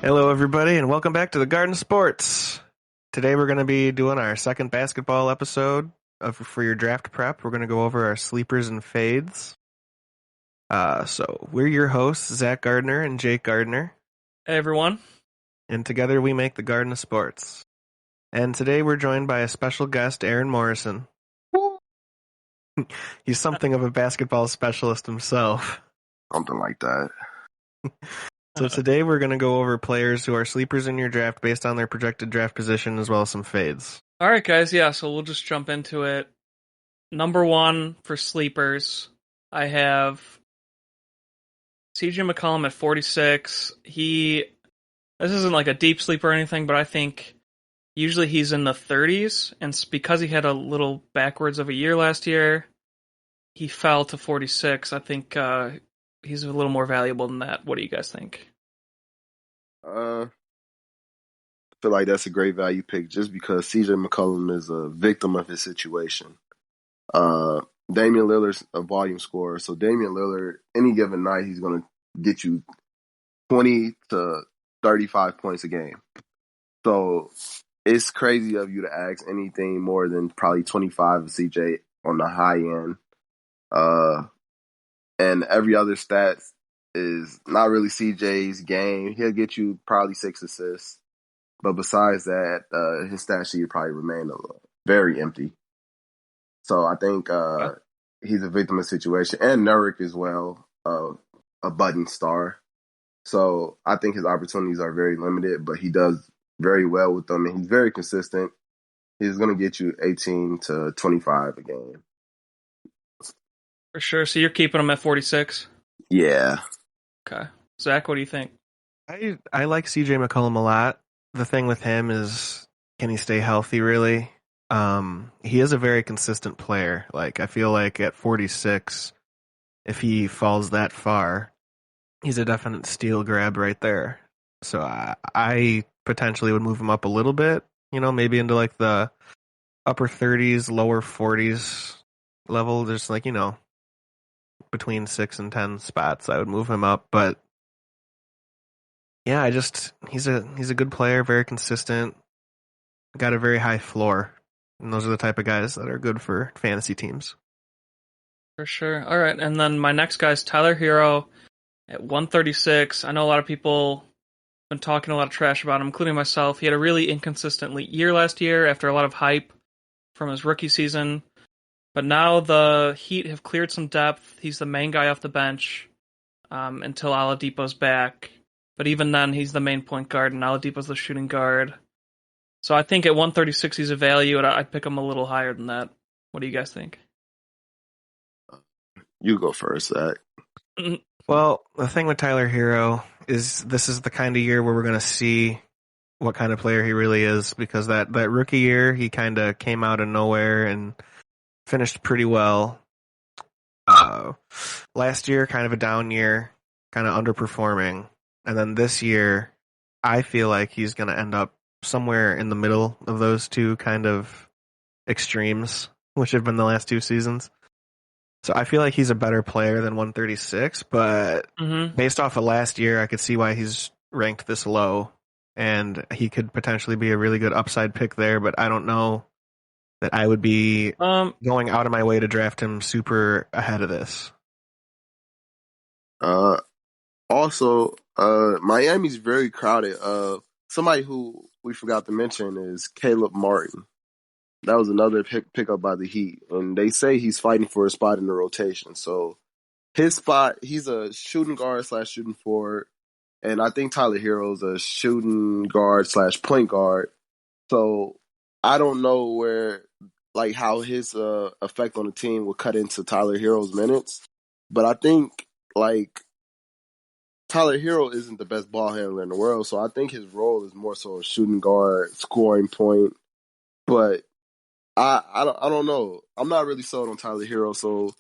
Hello, everybody, and welcome back to the Garden Sports. Today, we're going to be doing our second basketball episode for your draft prep. We're going to go over our sleepers and fades. So, we're your hosts, Zach Gardner and Jake Gardner, Hey everyone. and together we make the Garden of Sports. And today, we're joined by a special guest, Aaron Morrison. He's something of a basketball specialist himself. Something like that. So, today, we're going to go over players who are sleepers in your draft based on their projected draft position, as well as some fades. All right, guys. Yeah, so we'll just jump into it. Number one for sleepers, I have CJ McCollum at 46. This isn't like a deep sleeper or anything, but I think usually he's in the 30s, and because he had a little backwards of a year last year, he fell to 46. I think he's a little more valuable than that. What do you guys think? I feel like that's a great value pick just because CJ McCollum is a victim of his situation. Damian Lillard's a volume scorer, so Damian Lillard, any given night, he's going to get you 20 to 35 points a game. So it's crazy of you to ask anything more than probably 25 of CJ on the high end. And every other stat is not really CJ's game. He'll get you probably 6 assists. But besides that, his stat sheet probably remain very empty. So I think he's a victim of the situation. And Nurkic as well, a budding star. So I think his opportunities are very limited, but he does very well with them. And he's very consistent. He's going to get you 18 to 25 a game. For sure. So you're keeping him at 46? Yeah. Okay. Zach, what do you think? I like CJ McCollum a lot. The thing with him is, can he stay healthy, really? He is a very consistent player. Like, I feel like at 46, if he falls that far, he's a definite steal grab right there. So I potentially would move him up a little bit, maybe into like the upper 30s, lower 40s level. Just like, between 6 and 10 spots, I would move him up. But yeah, he's a good player, very consistent, got a very high floor, and those are the type of guys that are good for fantasy teams. For sure. All right, and then my next guy is Tyler Hero at 136. I know a lot of people have been talking a lot of trash about him, including myself. He had a really inconsistent year last year after a lot of hype from his rookie season. But now the Heat have cleared some depth. He's the main guy off the bench until Oladipo's back. But even then, he's the main point guard, and Oladipo's the shooting guard. So I think at 136 he's a value, and I'd pick him a little higher than that. What do you guys think? You go first, Zach. Well, the thing with Tyler Hero is this is the kind of year where we're going to see what kind of player he really is, because that rookie year, he kind of came out of nowhere and finished pretty well. Last year, kind of a down year, kind of underperforming. And then this year, I feel like he's going to end up somewhere in the middle of those two kind of extremes, which have been the last two seasons. So I feel like he's a better player than 136, but based off of last year, I could see why he's ranked this low, and he could potentially be a really good upside pick there, but I don't know that I would be going out of my way to draft him super ahead of this. Also, Miami's very crowded. Somebody who we forgot to mention is Caleb Martin. That was another pickup by the Heat, and they say he's fighting for a spot in the rotation. So his spot, he's a shooting guard / shooting forward, and I think Tyler Hero's a shooting guard / point guard. So I don't know how his effect on the team will cut into Tyler Hero's minutes, but I think Tyler Hero isn't the best ball handler in the world, so I think his role is more so a shooting guard, scoring point. But I don't know. I'm not really sold on Tyler Hero, so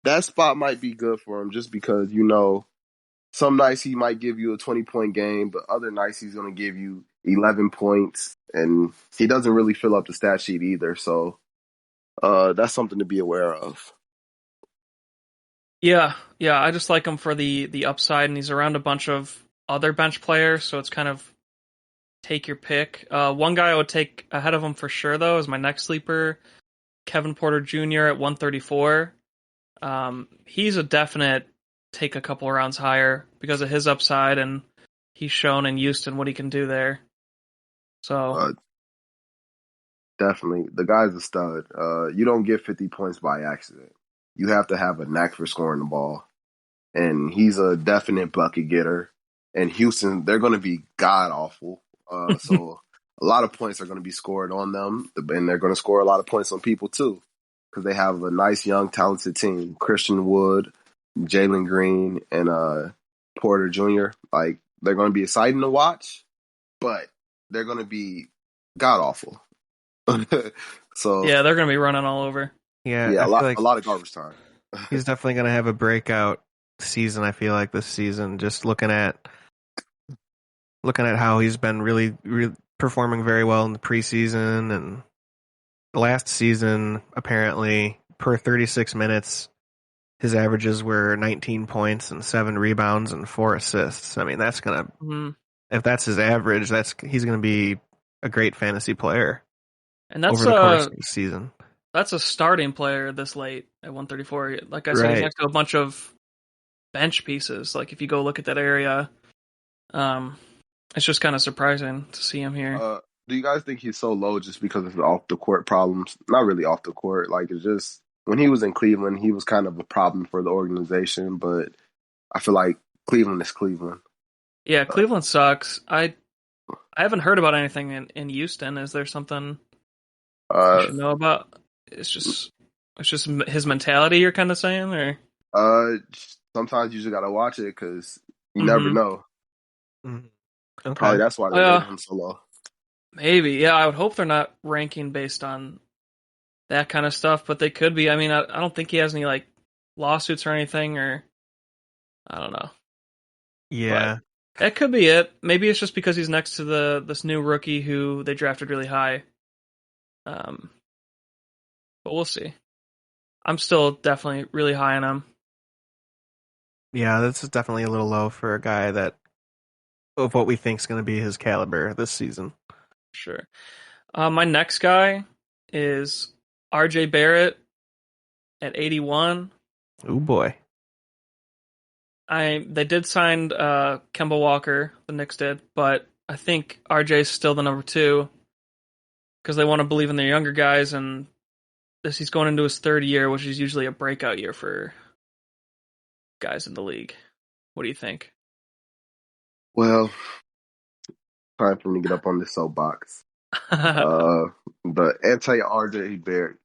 that spot might be good for him just because, some nights he might give you a 20-point game, but other nights he's going to give you 11 points, and he doesn't really fill up the stat sheet either, so that's something to be aware of. Yeah, I just like him for the upside, and he's around a bunch of other bench players, so it's kind of take your pick. One guy I would take ahead of him for sure, though, is my next sleeper, Kevin Porter Jr. at 134. He's a definite take a couple rounds higher because of his upside, and he's shown in Houston what he can do there. So Definitely, the guy's a stud. You don't get 50 points by accident. You have to have a knack for scoring the ball, and he's a definite bucket getter. And Houston, they're going to be god awful. So a lot of points are going to be scored on them, and they're going to score a lot of points on people too, because they have a nice, young, talented team. Christian Wood, Jalen Green, and Porter Jr. Like, they're going to be exciting to watch, but they're going to be god awful. So yeah, they're going to be running all over. Yeah, yeah, I feel a like lot of garbage time. he's definitely going to have a breakout season. I feel like this season, just looking at how he's been really performing very well in the preseason and last season. Apparently, per 36 minutes, his averages were 19 points and 7 rebounds and 4 assists. I mean, that's gonna if that's his average, he's gonna be a great fantasy player And that's over the course of the season. That's a starting player this late at 134. Like I said, he's Right. next to a bunch of bench pieces. Like if you go look at that area, it's just kind of surprising to see him here. Do you guys think he's so low just because of the off the court problems? Not really off the court. Like, it's just when he was in Cleveland, he was kind of a problem for the organization. But I feel like Cleveland is Cleveland. Yeah, Cleveland sucks. I haven't heard about anything in Houston. Is there something I should know about? It's just his mentality. You're kind of saying, or Sometimes you just gotta watch it because you never know. Mhm. Okay. Probably that's why they rated him so low. Maybe, yeah. I would hope they're not ranking based on that kind of stuff, but they could be. I mean, I don't think he has any like lawsuits or anything, or I don't know. Yeah. But that could be it. Maybe it's just because he's next to this new rookie who they drafted really high. But we'll see. I'm still definitely really high on him. Yeah, this is definitely a little low for a guy that of what we think is going to be his caliber this season. Sure. My next guy is RJ Barrett at 81. Oh boy. They did sign Kemba Walker, the Knicks did, but I think RJ is still the number 2 because they want to believe in their younger guys, and he's going into his 3rd year, which is usually a breakout year for guys in the league. What do you think? Well, time for me to get up on this soapbox. But anti-RJ Barrett.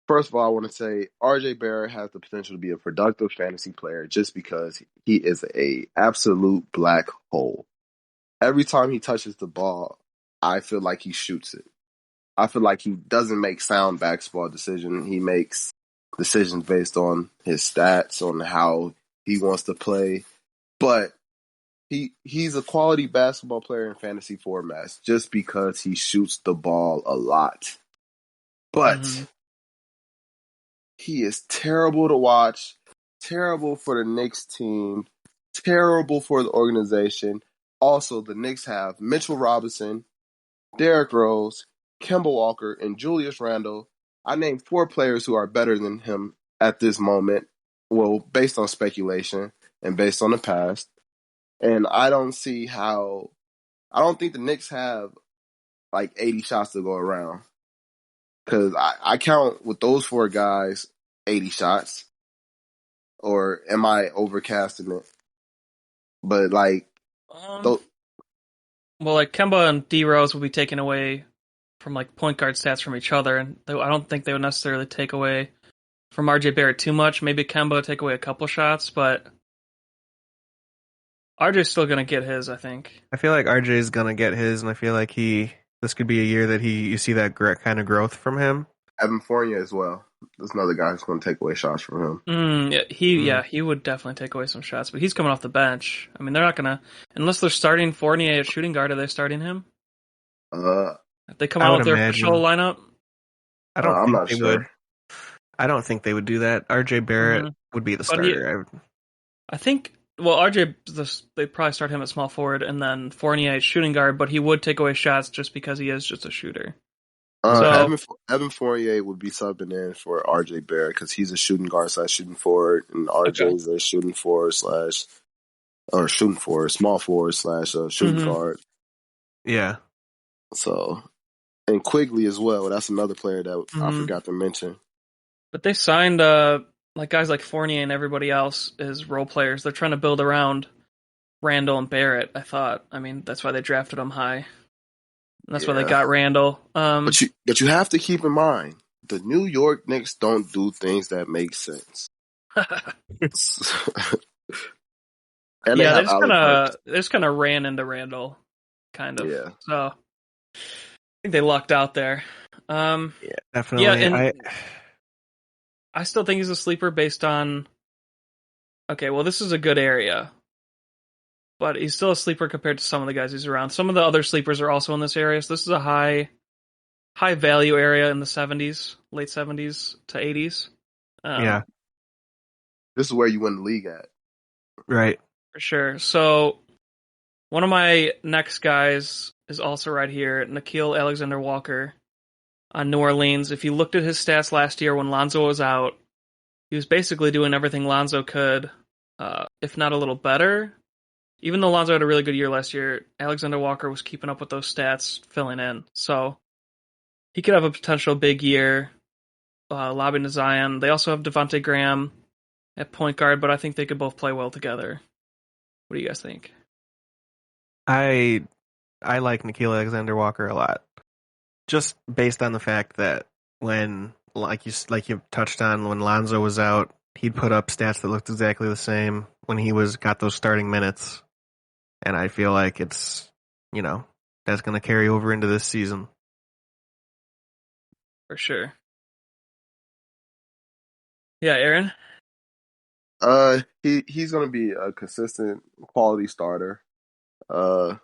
First of all, I want to say RJ Barrett has the potential to be a productive fantasy player just because he is a absolute black hole. Every time he touches the ball, I feel like he shoots it. I feel like he doesn't make sound basketball decisions. He makes decisions based on his stats, on how he wants to play. But he's a quality basketball player in fantasy formats just because he shoots the ball a lot. But he is terrible to watch, terrible for the Knicks team, terrible for the organization. Also, the Knicks have Mitchell Robinson, Derrick Rose, Kemba Walker, and Julius Randle. I named 4 players who are better than him at this moment. Well, based on speculation and based on the past. And I don't see how. I don't think the Knicks have like 80 shots to go around. Because I count with those 4 guys 80 shots. Or am I overcasting it? But like, Well, like Kemba and D Rose will be taken away from like point guard stats from each other, and I don't think they would necessarily take away from RJ Barrett too much. Maybe Kemba take away a couple shots, but RJ's still gonna get his, I think. I feel like RJ is gonna get his, and I feel like this could be a year that you see that kind of growth from him. Evan Fournier as well. There's another guy who's going to take away shots from him. He would definitely take away some shots, but he's coming off the bench. I mean, they're not gonna unless they're starting Fournier at shooting guard. Are they starting him? If they come I out would with their imagine. official lineup, I'm not they sure. would. I don't think they would do that. RJ Barrett would be the starter. I think Well, RJ, they probably start him at small forward, and then Fournier at shooting guard, but he would take away shots just because he is just a shooter. Okay. So, Evan Fournier would be subbing in for RJ Barrett because he's a shooting guard slash shooting forward, and okay. RJ's a shooting forward slash or shooting forward, small forward slash shooting Hmm. guard. Yeah. So and Quigley as well. That's another player that I Hmm. forgot to mention. But they signed like guys like Fournier and everybody else as role players. They're trying to build around Randall and Barrett. I thought. I mean, that's why they drafted them high. And that's why they Yeah, got Randall. but you have to keep in mind the New York Knicks don't do things that make sense, and they Yeah, have Alec Burks. they just kind of ran into Randall, kind of. Yeah, So I think they lucked out there. Yeah, Yeah, definitely. and I still think he's a sleeper based on. Okay, well, this is a good area, but he's still a sleeper compared to some of the guys he's around. Some of the other sleepers are also in this area, so this is a high value area in the 70s, late 70s to 80s. Yeah, this is where you win the league at. right. For sure. So one of my next guys is also right here, Nikhil Alexander-Walker on New Orleans. If you looked at his stats last year when Lonzo was out, he was basically doing everything Lonzo could, if not a little better. Even though Lonzo had a really good year last year, Alexander Walker was keeping up with those stats, filling in. So he could have a potential big year, lobbing to Zion. They also have Devontae Graham at point guard, but I think they could both play well together. What do you guys think? I I like Nikhil Alexander Walker a lot, just based on the fact that when like you touched on when Lonzo was out, he'd put up stats that looked exactly the same when he was got those starting minutes, and I feel like it's you know that's going to carry over into this season. For sure. Yeah, Aaron? He's gonna be a consistent quality starter. Uh,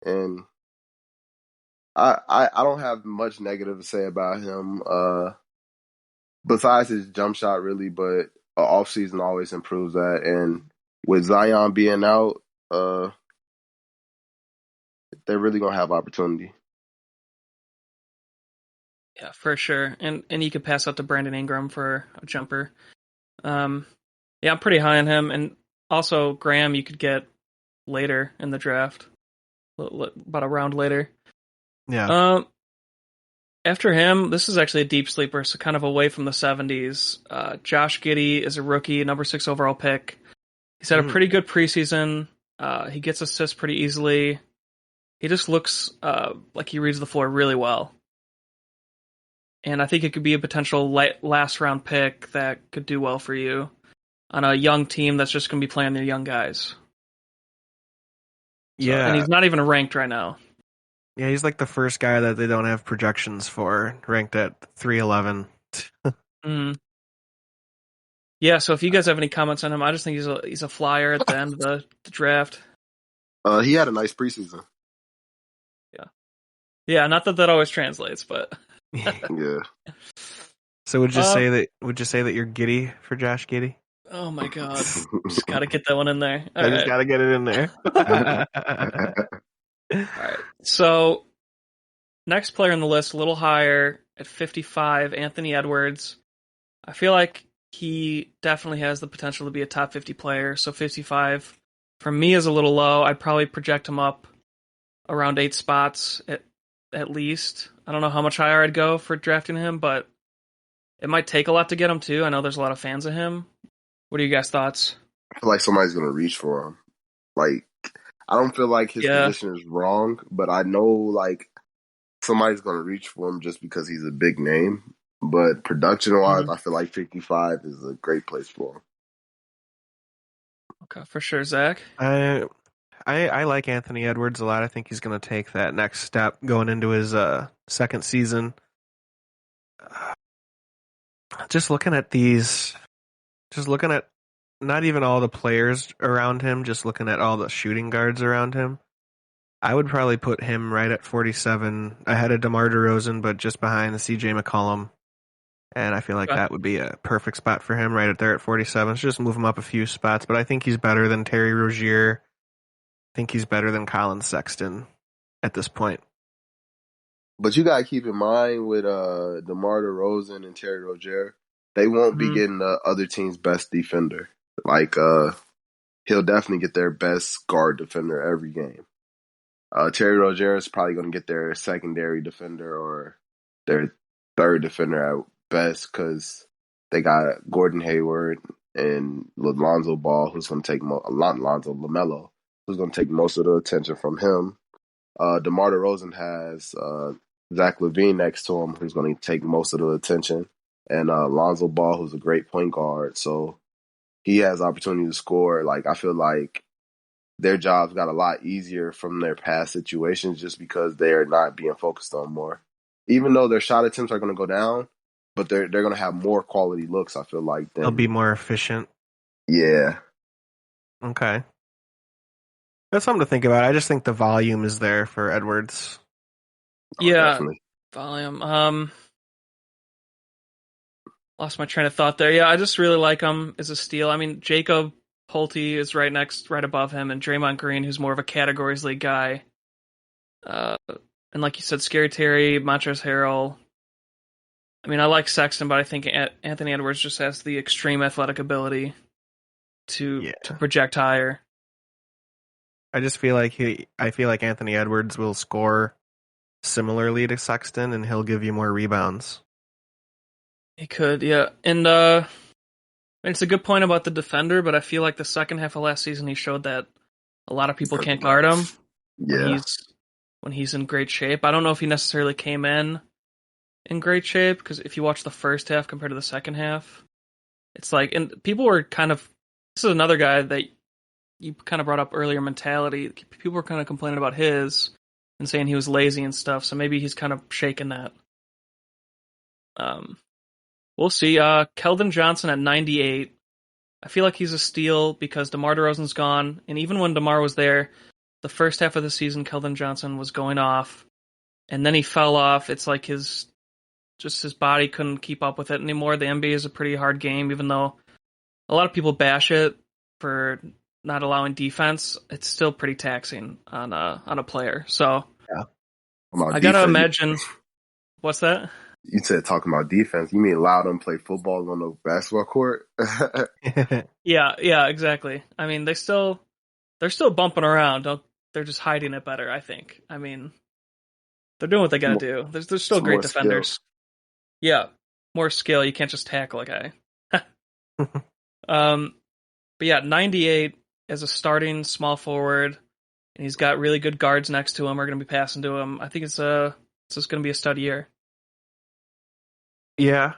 and I don't have much negative to say about him. Besides his jump shot, really, but off season always improves that. And with Zion being out, uh, they're really gonna have opportunity. Yeah, for sure. And you could pass out to Brandon Ingram for a jumper. Um, yeah, I'm pretty high on him. And also Graham you could get later in the draft. About a round later. Yeah. Um, After him, this is actually a deep sleeper, so kind of away from the 70s. Josh Giddey is a rookie, number 6 overall pick. He's had a Mm. pretty good preseason. He gets assists pretty easily. He just looks like he reads the floor really well. And I think it could be a potential last round pick that could do well for you on a young team that's just going to be playing their young guys. So, and Yeah. he's not even ranked right now. Yeah, he's like the first guy that they don't have projections for, ranked at 311. Mm. Yeah, so if you guys have any comments on him, I just think he's a flyer at the end of the draft. He had a nice preseason. Yeah, not that always translates, but Yeah. So uh, would you say that you're giddy for Josh Giddey? oh my god, just gotta get that one in there. All I just right, got to get it in there. all right. So next player on the list, a little higher at 55, Anthony Edwards. I feel like he definitely has the potential to be a top 50 player. So 55 for me is a little low. I'd probably project him up around 8 spots at least. I don't know how much higher I'd go for drafting him, but it might take a lot to get him too. I know there's a lot of fans of him. What are you guys' thoughts? I feel like somebody's gonna reach for him. Like I don't feel like his Yeah. position is wrong, but I know like somebody's gonna reach for him just because he's a big name. But production wise, Mhm. I feel like 55 is a great place for him. Okay, for sure, Zach. I like Anthony Edwards a lot. I think he's going to take that next step going into his second season. Just looking at these, just looking at not even all the players around him, just looking at all the shooting guards around him. I would probably put him right at 47, ahead of DeMar DeRozan, but just behind CJ McCollum. And I feel like Okay. that would be a perfect spot for him right there at 47. So just move him up a few spots. But I think he's better than Terry Rozier. I think he's better than Colin Sexton at this point. But you gotta keep in mind with DeMar DeRozan and Terry Rozier, they won't be Hmm. getting the other team's best defender. Like he'll definitely get their best guard defender every game. Terry Rozier is probably going to get their secondary defender or their third defender at best because they got Gordon Hayward and Lonzo Ball, who's going to take Lonzo Lamelo, who's going to take most of the attention from him. DeMar DeRozan has Zach LaVine next to him, who's going to take most of the attention, and Lonzo Ball, who's a great point guard. So he has opportunity to score. Like I feel like their jobs got a lot easier from their past situations just because they are not being focused on more. Even though their shot attempts are going to go down, but they're going to have more quality looks. I feel like He'll than be more efficient. yeah. Okay. That's something to think about. I just think the volume is there for Edwards. Oh, Yeah, definitely. volume. Lost my train of thought there. Yeah, I just really like him as a steal. I mean, Jacob Pulte is right above him, and Draymond Green, who's more of a categories league guy. And like you said, Scary Terry, Montrezl Harrell. I mean, I like Sexton, but I think Anthony Edwards just has the extreme athletic ability to Yeah. project higher. I just feel like I feel like Anthony Edwards will score similarly to Sexton and he'll give you more rebounds. He could, yeah. And it's a good point about the defender, but I feel like the second half of last season he showed that a lot of people can't guard him when Yeah. he's in great shape. I don't know if he necessarily came in great shape because if you watch the first half compared to the second half, it's like, and people were kind of, this is another guy that you kind of brought up earlier, mentality. People were kind of complaining about his and saying he was lazy and stuff, so maybe he's kind of shaking that. We'll see. Keldon Johnson at 98. I feel like he's a steal because DeMar DeRozan's gone, and even when DeMar was there, the first half of the season, Keldon Johnson was going off, and then he fell off. It's like his body couldn't keep up with it anymore. The NBA is a pretty hard game, even though a lot of people bash it for not allowing defense. It's still pretty taxing on a player. So Yeah. I About gotta defense, imagine. What's that? you said talking about defense. You mean allow them to play football on the basketball court? Yeah, exactly. I mean, they're still bumping around. They're just hiding it better, I think. I mean, they're doing what they gotta Some do. There's still some great more skill. defenders. Yeah, more skill. You can't just tackle a guy. um, but yeah, 98 as a starting small forward, and he's got really good guards next to him. Are going to be passing to him. I think it's just going to be a stud year. Yeah.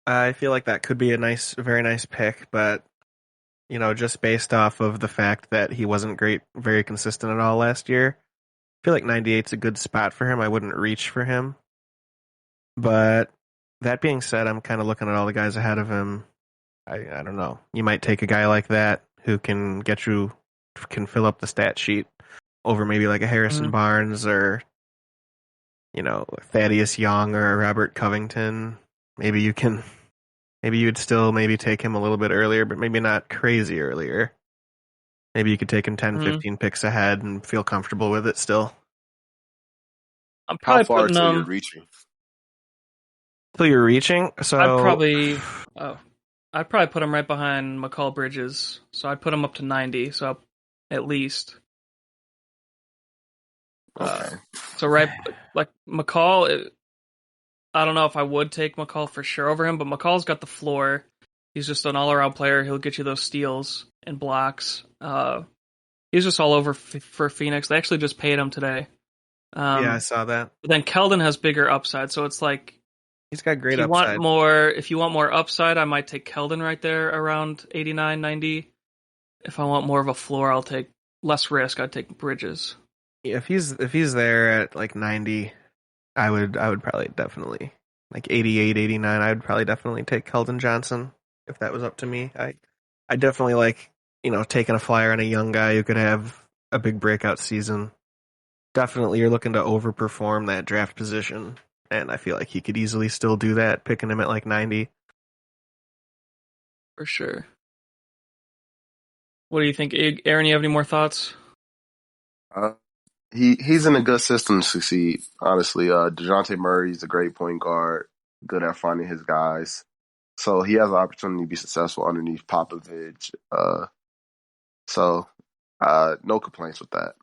I feel like that could be very nice pick, but just based off of the fact that he wasn't very consistent at all last year, I feel like 98's a good spot for him. I wouldn't reach for him. But that being said, I'm kind of looking at all the guys ahead of him. I don't know. You might take a guy like that who can fill up the stat sheet over maybe like a Harrison Mhm. Barnes or, Thaddeus Young or a Robert Covington. Maybe you'd still maybe take him a little bit earlier, but maybe not crazy earlier. Maybe you could take him 10, Mhm. 15 picks ahead and feel comfortable with it still. I'm How probably far putting till you're reaching? Till you're reaching. I'd So, probably oh, I'd probably put him right behind McCall Bridges. So I'd put him up to 90. So at least. Uh, Okay. so right, like McCall. I don't know if I would take McCall for sure over him, but McCall's got the floor. He's just an all-around player. He'll get you those steals and blocks. He's just all over for Phoenix. They actually just paid him today. yeah, I Um, saw that. but then Keldon has bigger upside, so it's like He's got great upside. if you want more upside, I might take Keldon right there around 89, 90. If I want more of a floor, I'll take less risk. I'd take Bridges. If he's there at like 90, I would probably definitely like 88, 89. I would probably definitely take Keldon Johnson if that was up to me. I definitely like, taking a flyer on a young guy who could have a big breakout season. Definitely you're looking to overperform that draft position. and I feel like he could easily still do that, picking him at like 90. For sure. What do you think, Aaron? You have any more thoughts? Uh, he's in a good system to succeed. Honestly, Dejounte Murray's a great point guard, good at finding his guys. So he has an opportunity to be successful underneath Popovich. So no complaints with that.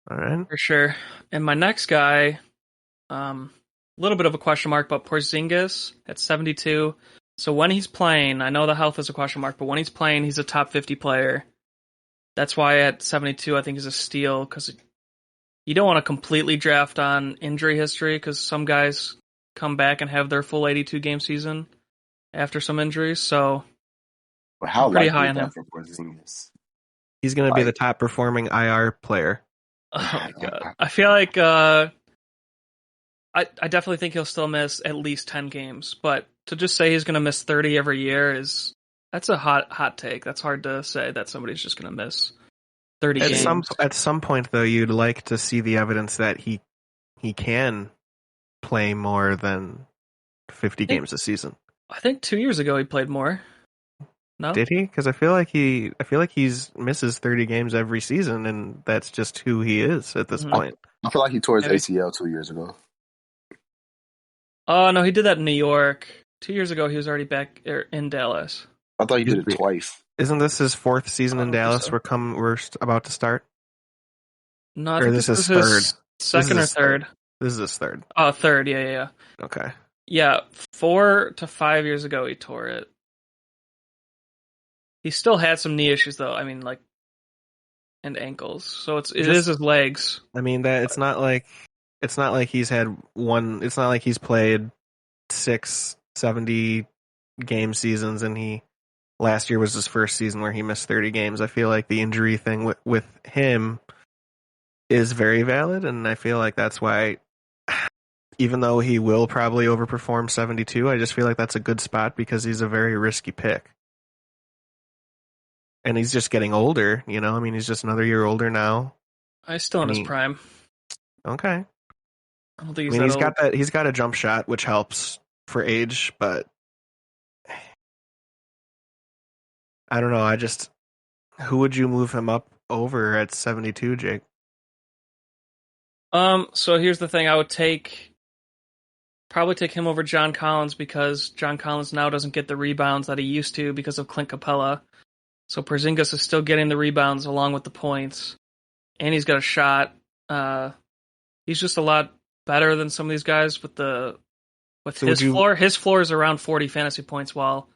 All right. For sure. And my next guy, a little bit of a question mark, but Porzingis at 72. So when he's playing, I know the health is a question mark, but when he's playing, he's a top 50 player. That's why at 72, I think is a steal, because you don't want to completely draft on injury history, because some guys come back and have their full 82 game season after some injuries. So But I'm how pretty likely high is on that him. for Porzingis? He's going to be the Like, top performing IR player. Oh my god. I feel like I definitely think he'll still miss at least 10 games, but to just say he's going to miss 30 every year that's a hot take. That's hard to say that somebody's just going to miss 30 At games. some point, though, you'd like to see the evidence that he can play more than 50 games a season. I think 2 years ago he played more. No? Did he? Because I feel like he's misses 30 games every season, and that's just who he is at this Mhm. point. I feel like he tore his Maybe. ACL 2 years ago. Oh, no, he did that in New York. 2 years ago he was already back in Dallas. I thought he did it twice. Isn't this his fourth season I in don't think Dallas? so. We're about to start, No, I or think this this is is his third. second or third. This is his third. Oh, third. Yeah. Okay. Yeah, 4 to 5 years ago he tore it. He still had some knee issues though. I mean, like, and ankles. So it is his legs. I mean that it's not like he's had one. It's not like he's played 70 game seasons, and last year was his first season where he missed 30 games. I feel like the injury thing with him is very valid, and I feel like that's why, even though he will probably overperform 72, I just feel like that's a good spot because he's a very risky pick. And he's just getting older, I mean, he's just another year older now. He's still in his prime. Okay. I don't think I mean, he's that old. he's got a jump shot, which helps for age, but I don't know. Who would you move him up over at 72, Jake? So here's the thing. I would probably take him over John Collins, because John Collins now doesn't get the rebounds that he used to because of Clint Capella. So Porzingis is still getting the rebounds along with the points, and he's got a shot. He's just a lot better than some of these guys with his floor. His floor is around 40 fantasy points, while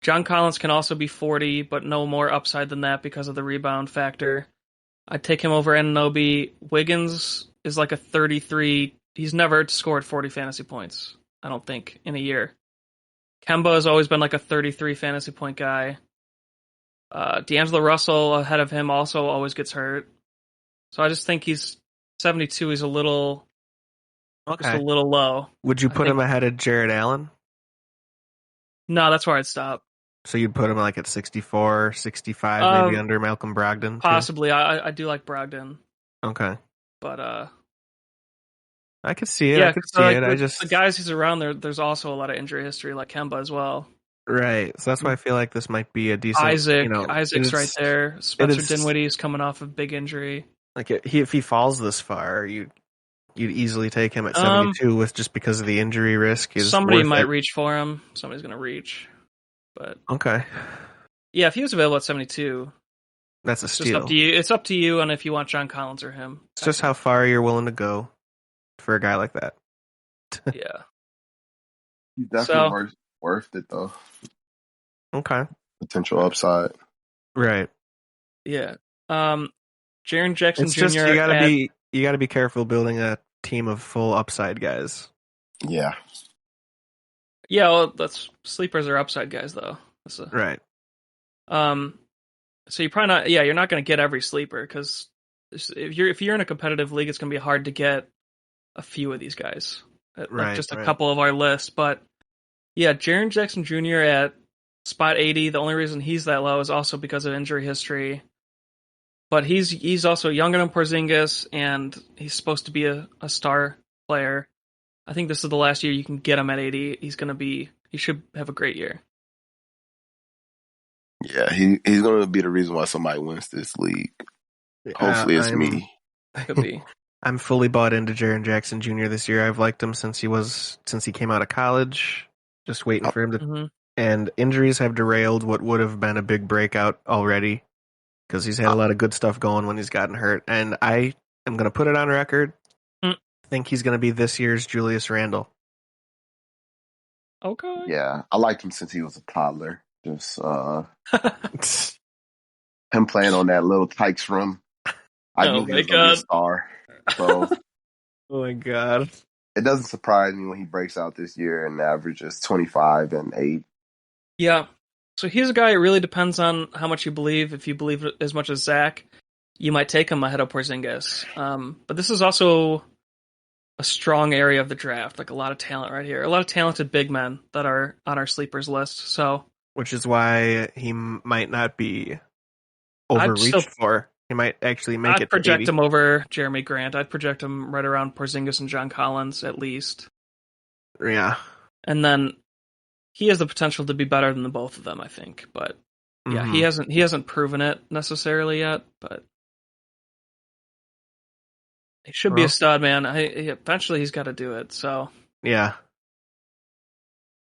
John Collins can also be 40, but no more upside than that because of the rebound factor. I'd take him over Anunoby. Wiggins is like a 33. He's never scored 40 fantasy points, I don't think, in a year. Kemba has always been like a 33 fantasy point guy. D'Angelo Russell ahead of him also always gets hurt. So I just think he's 72. He's just a little low. Would you put him ahead of Jared Allen? No, that's where I'd stop. So you'd put him like at 64, 65, maybe under Malcolm Brogdon? Possibly. I do like Brogdon. Okay. But I could see it. yeah, I could see it. The guys he's around there's also a lot of injury history, like Kemba as well. Right. So that's why I feel like this might be a decent Isaac's right there. Spencer Dinwiddie's coming off a big injury. Like if he falls this far, you'd easily take him at 72 just because of the injury risk. Somebody might reach for him. Somebody's gonna reach. But okay. Yeah, if he was available at 72, that's a steal. It's up to you on if you want John Collins or him. It's just how far you're willing to go for a guy like that. Yeah. He's definitely worth it, though. Okay. Potential upside. Right. Yeah. Jaren Jackson Jr. Just you gotta be careful building a team of full upside guys. Yeah. Yeah, well, sleepers are upside guys though. Right. So you're probably not. Yeah, you're not going to get every sleeper, because if you're in a competitive league, it's going to be hard to get a few of these guys. Like just a couple of our lists, but yeah, Jaren Jackson Jr. at spot 80. The only reason he's that low is also because of injury history. But he's also younger than Porzingis, and he's supposed to be a star player. I think this is the last year you can get him at 80. He should have a great year. Yeah, he's going to be the reason why somebody wins this league. Hopefully, it's I'm me. Could be. I'm fully bought into Jaren Jackson Jr. this year. I've liked him since he came out of college. Just waiting for him to. Mm-hmm. And injuries have derailed what would have been a big breakout already because he's had a lot of good stuff going when he's gotten hurt. And I am going to put it on record. I think he's going to be this year's Julius Randle. Okay. Yeah, I liked him since he was a toddler. Just him playing on that little Tykes room. I knew he was going to be a star. So, oh my God. It doesn't surprise me when he breaks out this year and averages 25 and 8. Yeah. So he's a guy, it really depends on how much you believe. If you believe as much as Zach, you might take him ahead of Porzingis. But this is also a strong area of the draft, like a lot of talent right here. A lot of talented big men that are on our sleepers list. So, which is why he might not be overreached for. He might actually make it. I'd project him over Jeremy Grant. I'd project him right around Porzingis and John Collins at least. Yeah. And then he has the potential to be better than the both of them, I think. But yeah, he hasn't proven it necessarily yet, but he should be a stud, man. Eventually he's got to do it. So yeah.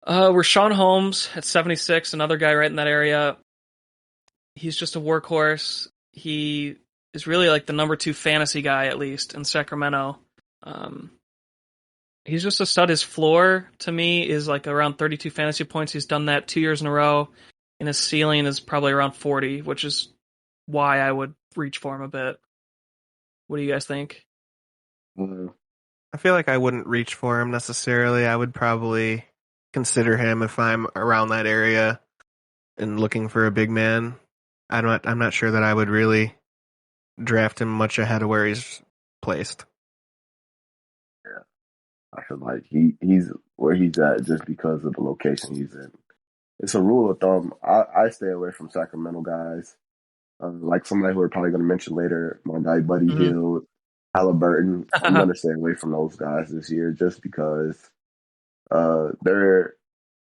Rashawn Holmes at 76, another guy right in that area. He's just a workhorse. He is really like the number 2 fantasy guy, at least in Sacramento. He's just a stud. His floor to me is like around 32 fantasy points. He's done that 2 years in a row, and his ceiling is probably around 40, which is why I would reach for him a bit. What do you guys think? I feel like I wouldn't reach for him necessarily. I would probably consider him if I'm around that area and looking for a big man. I'm not sure that I would really draft him much ahead of where he's placed. Yeah, I feel like he's where he's at just because of the location he's in. It's a rule of thumb. I stay away from Sacramento guys, like somebody who we're probably going to mention later. My guy Buddy Hield, Halliburton. I'm going to stay away from those guys this year just because they're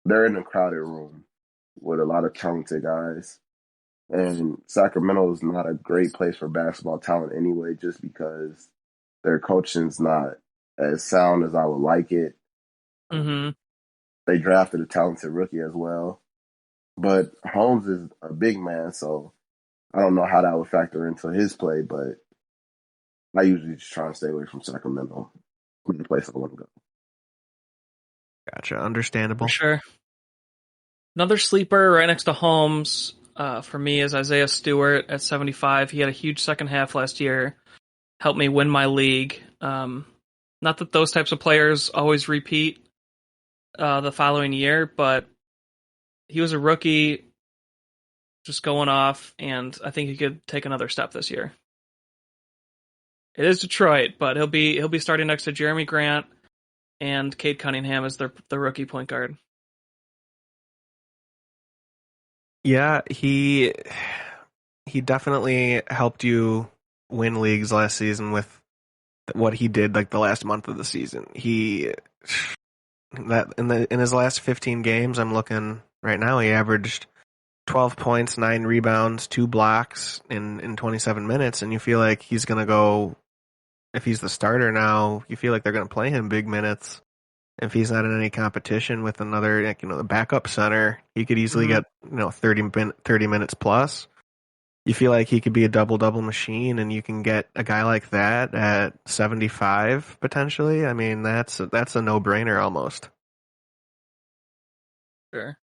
in a crowded room with a lot of talented guys. And Sacramento is not a great place for basketball talent anyway, just because their coaching's not as sound as I would like it. Mm-hmm. They drafted a talented rookie as well. But Holmes is a big man, so I don't know how that would factor into his play, but I usually just try and stay away from Sacramento. From the place I want to go. Gotcha. Understandable. For sure. Another sleeper right next to Holmes for me is Isaiah Stewart at 75. He had a huge second half last year. Helped me win my league. Not that those types of players always repeat the following year, but he was a rookie just going off, and I think he could take another step this year. It is Detroit, but he'll be starting next to Jeremy Grant and Cade Cunningham as the rookie point guard. Yeah, he definitely helped you win leagues last season with what he did like the last month of the season. In his last 15 games, I'm looking right now, he averaged 12 points, 9 rebounds, 2 blocks in 27 minutes, and you feel like he's going to go, if he's the starter now, you feel like they're going to play him big minutes. If he's not in any competition with another, the backup center, he could easily get 30 minutes plus. You feel like he could be a double-double machine, and you can get a guy like that at 75 potentially. I mean, that's a no-brainer almost. Sure.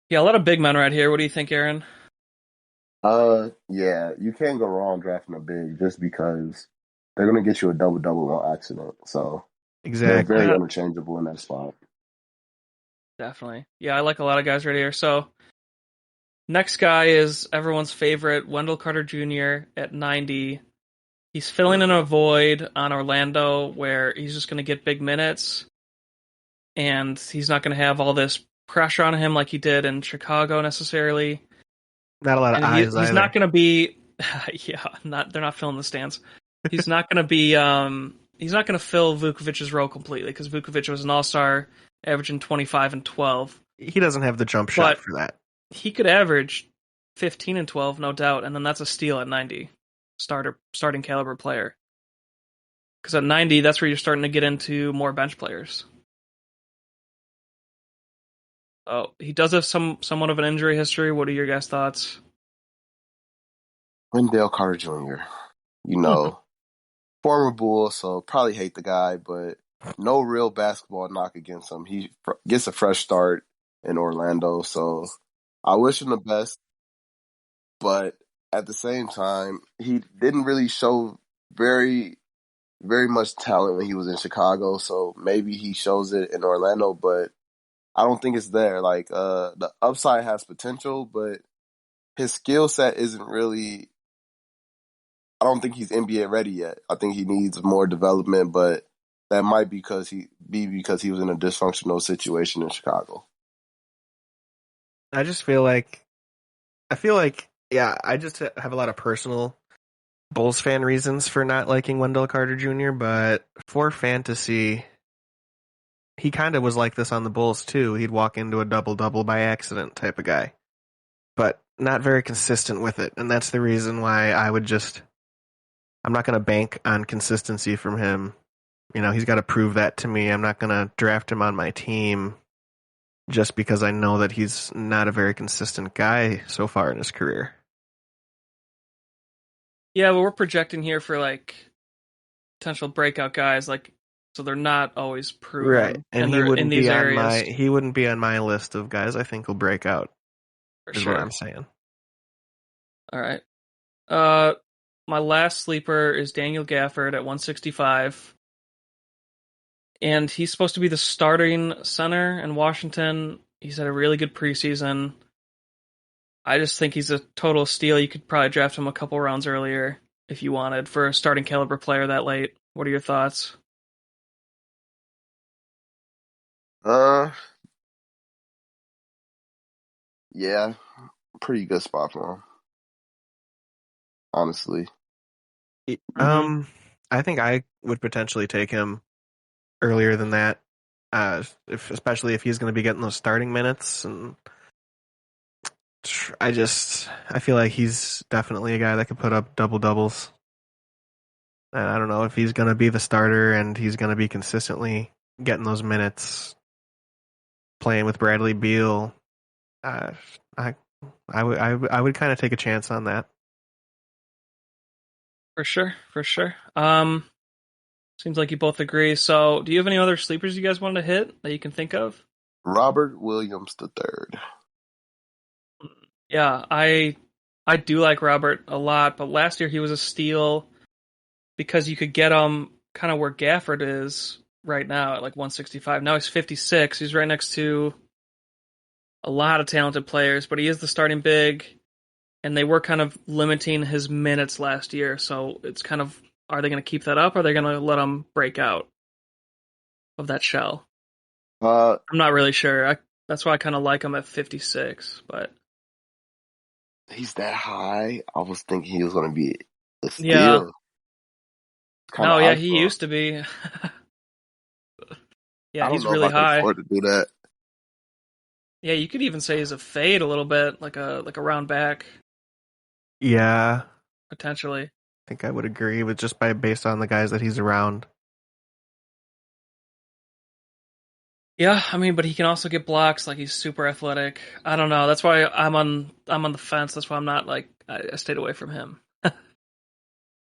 Yeah, a lot of big men right here. What do you think, Aaron? Yeah, you can't go wrong drafting a big just because they're going to get you a double-double on accident. So exactly, they're very interchangeable in that spot. Definitely. Yeah, I like a lot of guys right here. So next guy is everyone's favorite, Wendell Carter Jr. at 90. He's filling in a void on Orlando where he's just going to get big minutes, and he's not going to have all this pressure on him like he did in Chicago necessarily. Not a lot of eyes either. He's not going to be, they're not filling the stands. He's not going to be he's not going to fill Vukovic's role completely because Vukovic was an all-star, averaging 25 and 12. He doesn't have the jump shot But for that. he could average 15 and 12, no doubt, and then that's a steal at 90, starting caliber player. Because at 90, that's where you're starting to get into more bench players. Oh, he does have somewhat of an injury history. What are your guys' thoughts? Wendell Carter Jr., you know, former Bull, so probably hate the guy, but no real basketball knock against him. He gets a fresh start in Orlando, so I wish him the best. But at the same time, he didn't really show very, very much talent when he was in Chicago. So maybe he shows it in Orlando, but I don't think it's there. Like, the upside has potential, but his skill set isn't really. I don't think he's NBA ready yet. I think he needs more development, but that might because he was in a dysfunctional situation in Chicago. I just feel like, yeah, I just have a lot of personal Bulls fan reasons for not liking Wendell Carter Jr., but for fantasy, he kind of was like this on the Bulls too. He'd walk into a double-double by accident type of guy, but not very consistent with it. And that's the reason why I'm not going to bank on consistency from him. You know, he's got to prove that to me. I'm not going to draft him on my team just because I know that he's not a very consistent guy so far in his career. Yeah, well, we're projecting here for like potential breakout guys, like so they're not always Right. proven, And and they're in these areas he wouldn't be on my list of guys I think will break out, for is what sure. I'm saying. All right. My last sleeper is Daniel Gafford at 165. And he's supposed to be the starting center in Washington. He's had a really good preseason. I just think he's a total steal. You could probably draft him a couple rounds earlier if you wanted for a starting caliber player that late. What are your thoughts? Uh, yeah, pretty good spot for him, honestly. Mm-hmm. I think I would potentially take him earlier than that, especially if he's going to be getting those starting minutes. And I feel like he's definitely a guy that could put up double doubles. And I don't know if he's going to be the starter and he's going to be consistently getting those minutes, playing with Bradley Beal. Uh, I I would kind of take a chance on that. For sure, for sure. Seems like you both agree. So, do you have any other sleepers you guys wanted to hit that you can think of? Robert Williams III. Yeah, I do like Robert a lot, but last year he was a steal because you could get him kind of where Gafford is right now at like 165. Now he's 56. He's right next to a lot of talented players, but he is the starting big, and they were kind of limiting his minutes last year. So it's kind of, are they going to keep that up? Or are they going to let him break out of that shell? Uh, I'm not really sure. That's why I kind of like him at 56. But he's that high. I was thinking he was going to be a yeah, steal. Kind of no, yeah, high he for him. used to be. Yeah, I don't he's know if really I could high. afford to do that. Yeah, you could even say he's a fade a little bit, like a round back Yeah, potentially. I think I would agree with just based on the guys that he's around. Yeah, I mean, but he can also get blocks. Like he's super athletic. I don't know. That's why I'm on the fence. That's why I'm not like I stayed away from him.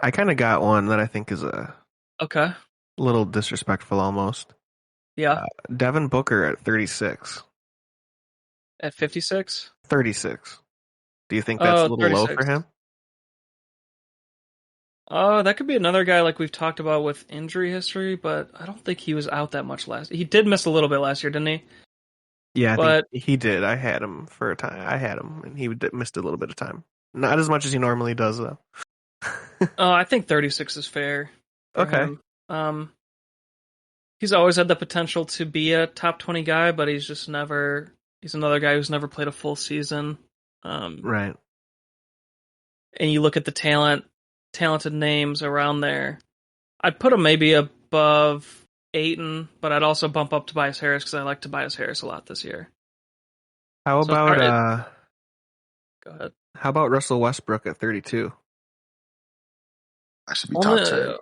I kind of got one that I think is a Okay. little disrespectful almost. Yeah. Devin Booker at 36. At 56. 36. Do you think that's a Oh, little low for 36. him? Oh, that could be another guy like we've talked about with injury history, but I don't think he was out that much last. He did miss a little bit last year, didn't he? Yeah, I think But he did. I had him for a time. I had him, and missed a little bit of time. Not as much as he normally does, though. I think 36 is fair for Okay. him. Um, he's always had the potential to be a top 20 guy, but he's just never. He's another guy who's never played a full season. Right. And you look at the talented names around there. I'd put him maybe above Ayton, but I'd also bump up Tobias Harris because I like Tobias Harris a lot this year. How So about go ahead. how about Russell Westbrook at 32? I should be top 10. Only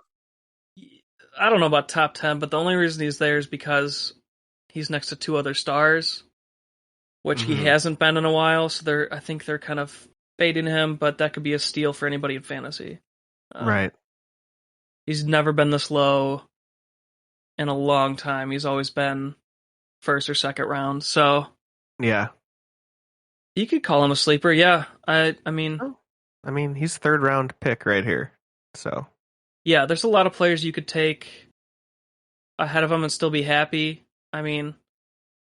I don't know about top 10, but the only reason he's there is because he's next to two other stars, which he Mhm. hasn't been in a while. So I think they're kind of fading him, but that could be a steal for anybody in fantasy. Right. He's never been this low in a long time. He's always been first or second round. So Yeah. you could call him a sleeper. Yeah. I mean, Oh. I mean, he's third round pick right here. So yeah, there's a lot of players you could take ahead of him and still be happy. I mean,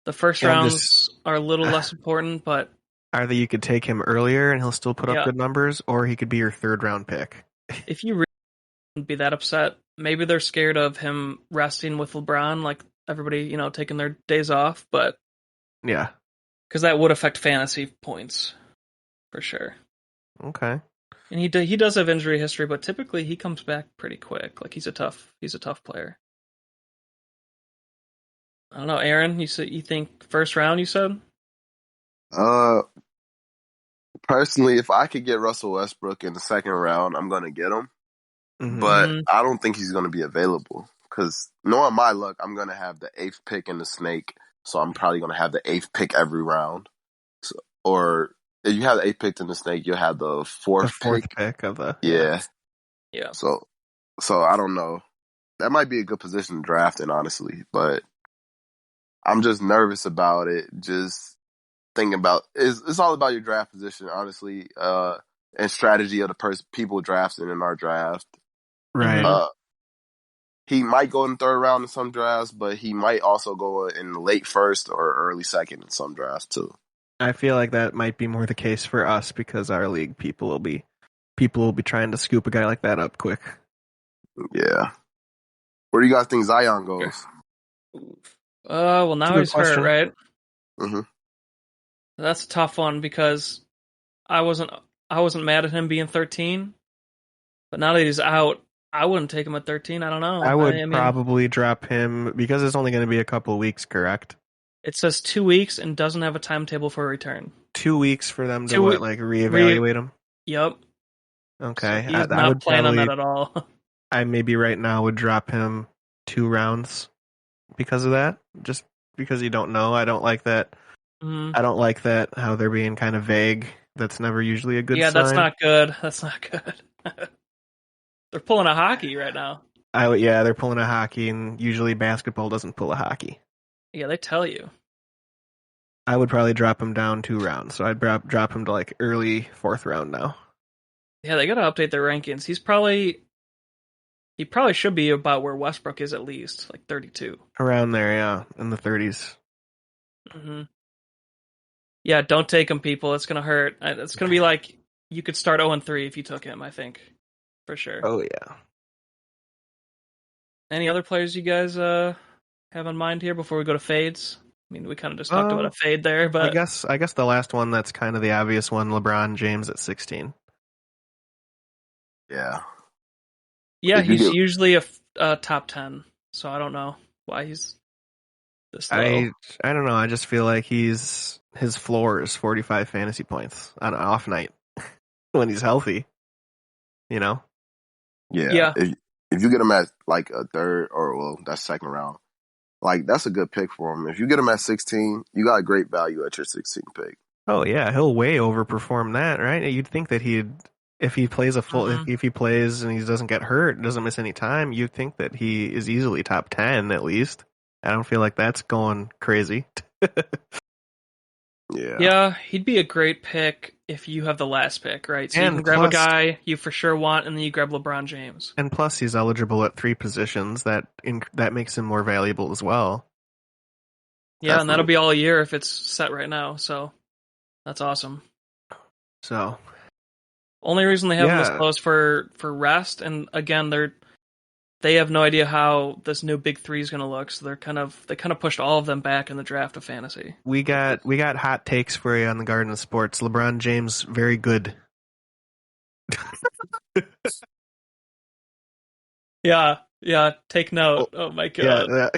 the first yeah, I'm rounds are a little less important, but either you could take him earlier and he'll still put up yeah, good numbers, or he could be your third round pick. if you really wouldn't be that upset, maybe they're scared of him resting with LeBron, like everybody, taking their days off, but Yeah. because that would affect fantasy points for sure. Okay. And he does have injury history, but typically he comes back pretty quick. Like he's a tough player. I don't know, Aaron. You think first round? You said. Uh, Personally, if I could get Russell Westbrook in the second round, I'm gonna get him. Mm-hmm. But I don't think he's gonna be available because knowing my luck, I'm gonna have the 8th pick in the snake, so I'm probably gonna have the 8th pick every round. So, or if you have the 8th pick in the snake, you'll have the The fourth fourth pick. pick of the Yeah. Yeah. So I don't know. That might be a good position to draft in, honestly, but I'm just nervous about it. Just thinking about it's all about your draft position, honestly, and strategy of the people drafting in our draft. Right. Mhm. He might go in the third round in some drafts, but he might also go in the late first or early second in some drafts too. I feel like that might be more the case for us because our league people will be trying to scoop a guy like that up quick. Yeah. Where do you guys think Zion goes? Well, It's a now good he's hurt, question. right? Mm-hmm. That's a tough one because I wasn't mad at him being 13, but now that he's out, I wouldn't take him at 13. I don't know. I would I mean, probably drop him because it's only going to be a couple weeks, correct? it says 2 weeks and doesn't have a timetable for a return. 2 weeks for them to Two we- re reevaluate him. Yep. So Okay, he's I not would playing on probably that at all. I maybe right now would drop him 2 rounds because of that. Just because you don't know. I don't like that. Mhm. I don't like that how they're being kind of vague. That's never usually a good Yeah, that's sign. not good. That's not good. They're pulling a hockey right now. Yeah, they're pulling a hockey, and usually basketball doesn't pull a hockey. Yeah, they tell you. I would probably drop him down 2 rounds, so I'd drop him to like early fourth round now. Yeah, they got to update their rankings. He probably should be about where Westbrook is at least, like 32. Around there, yeah, in the 30s. Mm-hmm. Yeah, don't take him, people. It's gonna hurt. It's gonna be like you could start 0-3 if you took him. I think for sure. Oh yeah. Any other players you guys have in mind here before we go to fades? I mean, we kind of just talked about a fade there, but I guess the last one that's kind of the obvious one, LeBron James at 16. Yeah. yeah, If you he's get usually a top 10. So I don't know why he's this low. I don't know. I just feel like his floor is 45 fantasy points on an off night when he's healthy. You know. yeah, Yeah, if you get him at like a third or well, that's second round. Like that's a good pick for him. If you get him at 16, you got great value at your 16th pick. Oh yeah, he'll way overperform that, right? You'd think that if he plays a full, Mhm. if he plays and he doesn't get hurt, doesn't miss any time, you'd think that he is easily top 10 at least. I don't feel like that's going crazy. Yeah. Yeah, he'd be a great pick if you have the last pick, right? So you And can grab a plus, guy you for sure want, and then you grab LeBron James. he's eligible at 3 positions. That makes him more valuable as well. Yeah, and that'll Definitely. be all year if it's set right now. So that's awesome. So Only reason they have him this yeah, close for rest, and again, they have no idea how this new big three is going to look. So they kind of pushed all of them back in the draft of fantasy. we got hot takes for you on the Garden of Sports. LeBron James, very good. Yeah, Yeah, take note. Oh, Oh my yeah, god.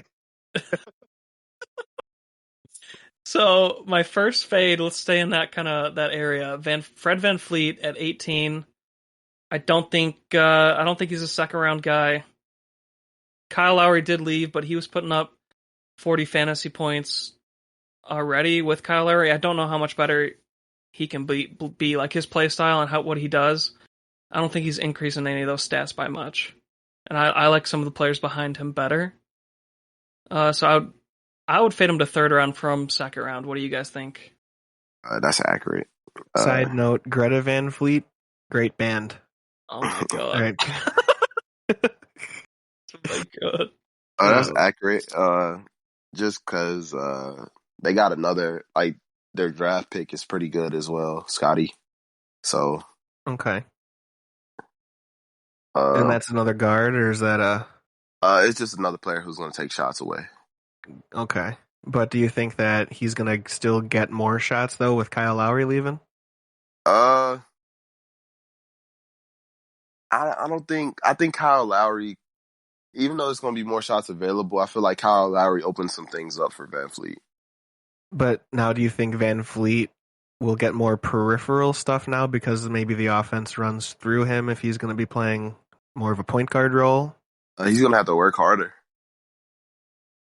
So my first fade, let's stay in that kind of that area. Fred Van Fleet at 18. I don't think he's a second round guy. Kyle Lowry did leave, but he was putting up 40 fantasy points already with Kyle Lowry. I don't know how much better he can be like his play style and what he does. I don't think he's increasing any of those stats by much. And I like some of the players behind him better. So I would fade him to third round from second round. What do you guys think? That's accurate. Side note: Greta Van Fleet, great band. Oh my All god. right. Oh my god. That's accurate. Just because they got another, like, their draft pick is pretty good as well, Scotty. So Okay. And that's another guard, or is that a? it's just another player who's going to take shots away. Okay. But do you think that he's gonna still get more shots though with Kyle Lowry leaving? Uh, I don't think. I think Kyle Lowry, even though there's going to be more shots available, I feel like Kyle Lowry opens some things up for Van Fleet. But now, do you think Van Fleet will get more peripheral stuff now because maybe the offense runs through him if he's going to be playing more of a point guard role? He's going to have to work harder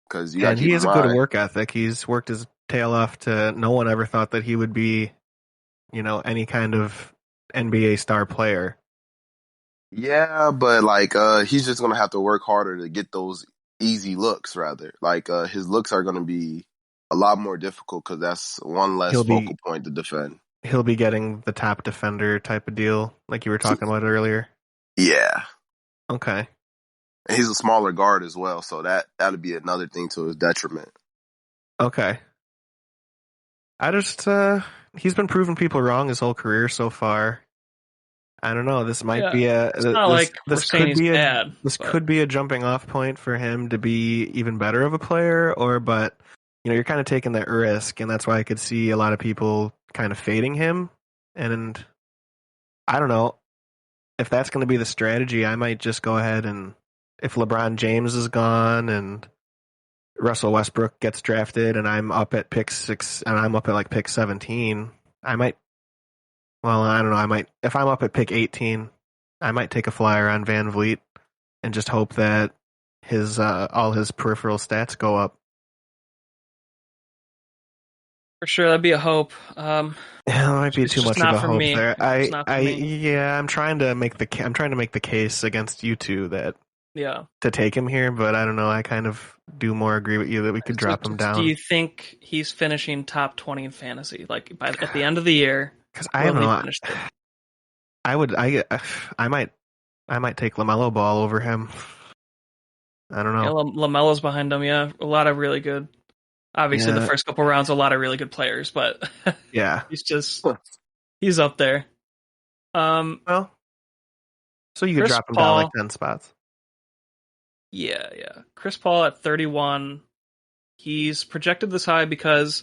because you got to And keep he in has a good mind. work ethic. He's worked his tail off to no one ever thought that he would be, any kind of NBA star player. Yeah, but like he's just gonna have to work harder to get those easy looks. Rather, like his looks are gonna be a lot more difficult because that's one less He'll focal be point to defend. he'll be getting the top defender type of deal, like you were talking about earlier. Yeah, Okay. and he's a smaller guard as well, so that'd be another thing to his detriment. Okay. I just he's been proving people wrong his whole career so far. I don't know. This might Yeah. be It's not like we're saying he's bad, this but could be a jumping off point for him to be even better of a player. But you're kind of taking that risk, and that's why I could see a lot of people kind of fading him. And I don't know if that's going to be the strategy. I might just go ahead and if LeBron James is gone and Russell Westbrook gets drafted, and I'm up at pick 6, and I'm up at like pick 17, I might. Well, I don't know. I might if I'm up at pick 18. I might take a flyer on Van Vliet and just hope that his all his peripheral stats go up. for sure that'd be a hope. Yeah, that might be It's too just much of not a for hope me. there. It's not for me. Yeah, I'm trying to make the case against you two that Yeah. to take him here, but I don't know. I kind of do more agree with you that we could drop him Do down you think he's finishing top 20 in fantasy? Like at the end of the year, because I will don't he know. finish there? I might take LaMelo Ball over him. I don't Yeah, know. Lamelo's behind him. Yeah, a lot of really good. Obviously, the Yeah, first couple rounds, a lot of really good players, but yeah. he's up there. Well, so you could Chris drop him down like Paul. 10 spots. Yeah. Chris Paul at 31. He's projected this high because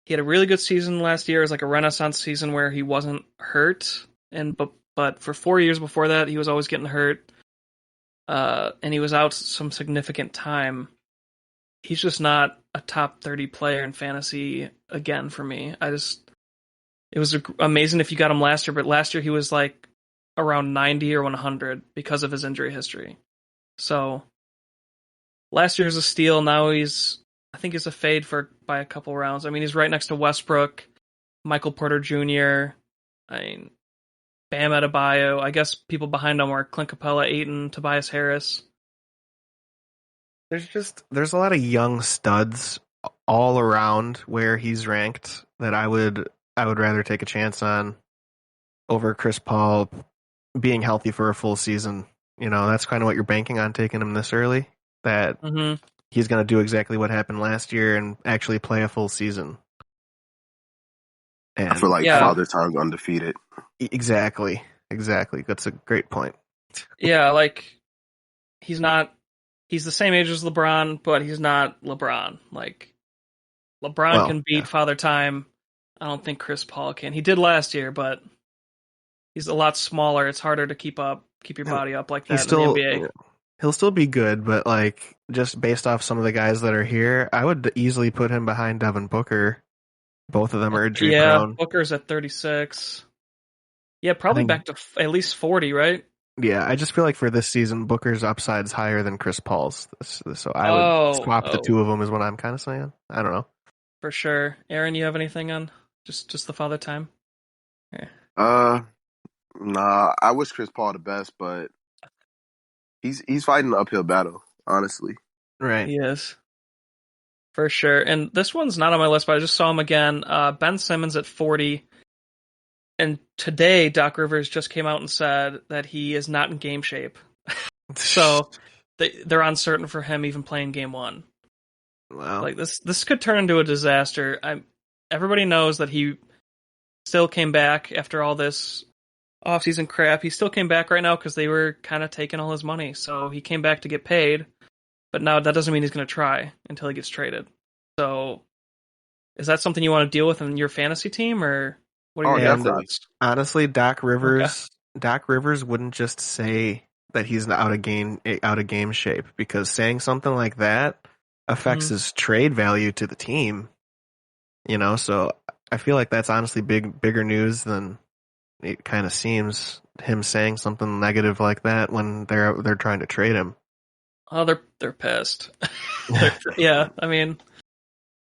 he had a really good season last year. It was like a renaissance season where he wasn't hurt, but for 4 years before that, he was always getting hurt, and he was out some significant time. He's just not a top 30 player in fantasy again for me. It was amazing if you got him last year, but last year he was like around 90 or 100 because of his injury history. So last year's a steal. Now I think he's a fade by a couple rounds. I mean, he's right next to Westbrook, Michael Porter Jr. I mean, Bam Adebayo. I guess people behind him are Clint Capella, Ayton, Tobias Harris. There's a lot of young studs all around where he's ranked that I would rather take a chance on over Chris Paul being healthy for a full season. That's kind of what you're banking on taking him this early. That Mm-hmm. he's going to do exactly what happened last year and actually play a full season. I feel And like Yeah, Father Time's undefeated. exactly. That's a great point. yeah. Like he's not. He's the same age as LeBron, but he's not LeBron. Like LeBron Well, can beat yeah. Father Time. I don't think Chris Paul can. He did last year, but he's a lot smaller. It's harder to keep your And body up like he's that in the still NBA. He'll still be good, but like just based off some of the guys that are here, I would easily put him behind Devin Booker. Both of them are injury Yeah, prone. Booker's at 36. Yeah, I probably think back to at least 40, right? yeah, I just feel like for this season, Booker's upside's higher than Chris Paul's. So I would swap the Oh, two of them is what I'm kind of saying. I don't know. for sure. Aaron, you have anything on just the father time? Yeah. Uh, nah. I wish Chris Paul the best, but he's fighting an uphill battle. Honestly, Right. He is. For sure. And this one's not on my list, but I just saw him again. Ben Simmons at 40. And today, Doc Rivers just came out and said that he is not in game shape. So they're uncertain for him even playing game one. Wow. Like this could turn into a disaster. Everybody knows that he still came back after all this offseason crap. He still came back right now because they were kind of taking all his money. So he came back to get paid. But now that doesn't mean he's going to try until he gets traded. So is that something you want to deal with in your fantasy team, or what are oh, your guys' And definitely. thoughts? honestly, Okay. Doc Rivers wouldn't just say that he's out of game shape because saying something like that affects Mhm. his trade value to the team. So I feel like that's honestly bigger news than it kind of seems. Him saying something negative like that when they're trying to trade him. Oh, they're pissed. Yeah, I mean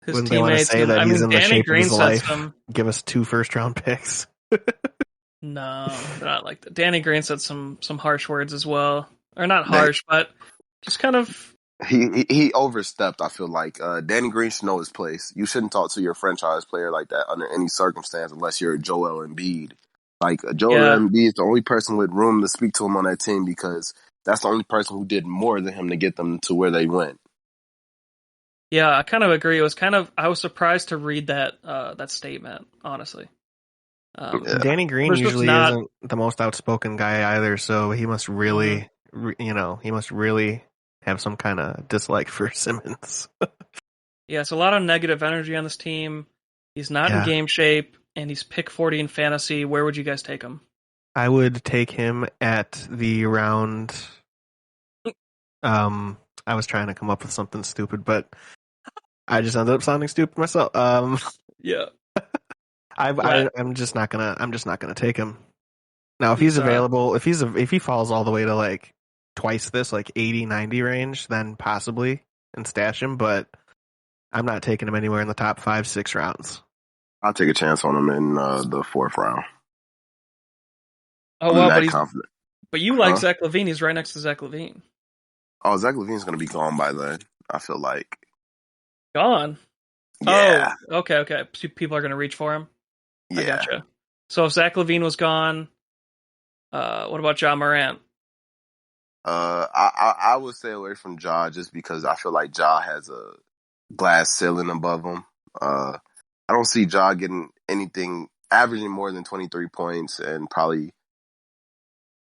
his Wouldn't they want to teammates, say and that I he's mean in the Danny shape of Green his said life? some. Give us 2 first-round picks. No, they're not like that. Danny Green said some harsh words as well, or not That harsh, but just kind of. he overstepped. I feel like Danny Green should know his place. You shouldn't talk to your franchise player like that under any circumstance, unless you're Joel Embiid. Like Joel Yeah, Embiid is the only person with room to speak to him on that team because that's the only person who did more than him to get them to where they went. yeah, I kind of agree. It was kind of I was surprised to read that statement, honestly. Um, Yeah, Danny Green there's just usually not. isn't the most outspoken guy either, so he must Mhm. really, he must really have some kind of dislike for Simmons. Yeah, it's a lot of negative energy on this team. He's not in Yeah, game shape, and he's pick 40 in fantasy. Where would you guys take him? I would take him at the round. Um, I was trying to come up with something stupid, but I just ended up sounding stupid myself. Yeah, I right. I'm just not gonna take him. Now, if he's He's available, if he falls all the way to like twice this, like 80, 90 range, then possibly and stash him. But I'm not taking him anywhere in the top 5, 6 rounds. I'll take a chance on him in the fourth round. oh I'm well, that confident. but you like Huh? Zach LaVine. He's right next to Zach LaVine. Oh, Zach LaVine's gonna be gone by then. I feel like. Gone. Yeah, Oh, okay. People are gonna reach for him. I yeah. gotcha. So if Zach LaVine was gone, what about John Morant? I would stay away from Ja just because I feel like Ja has a glass ceiling above him. I don't see Ja getting anything averaging more than 23 points and probably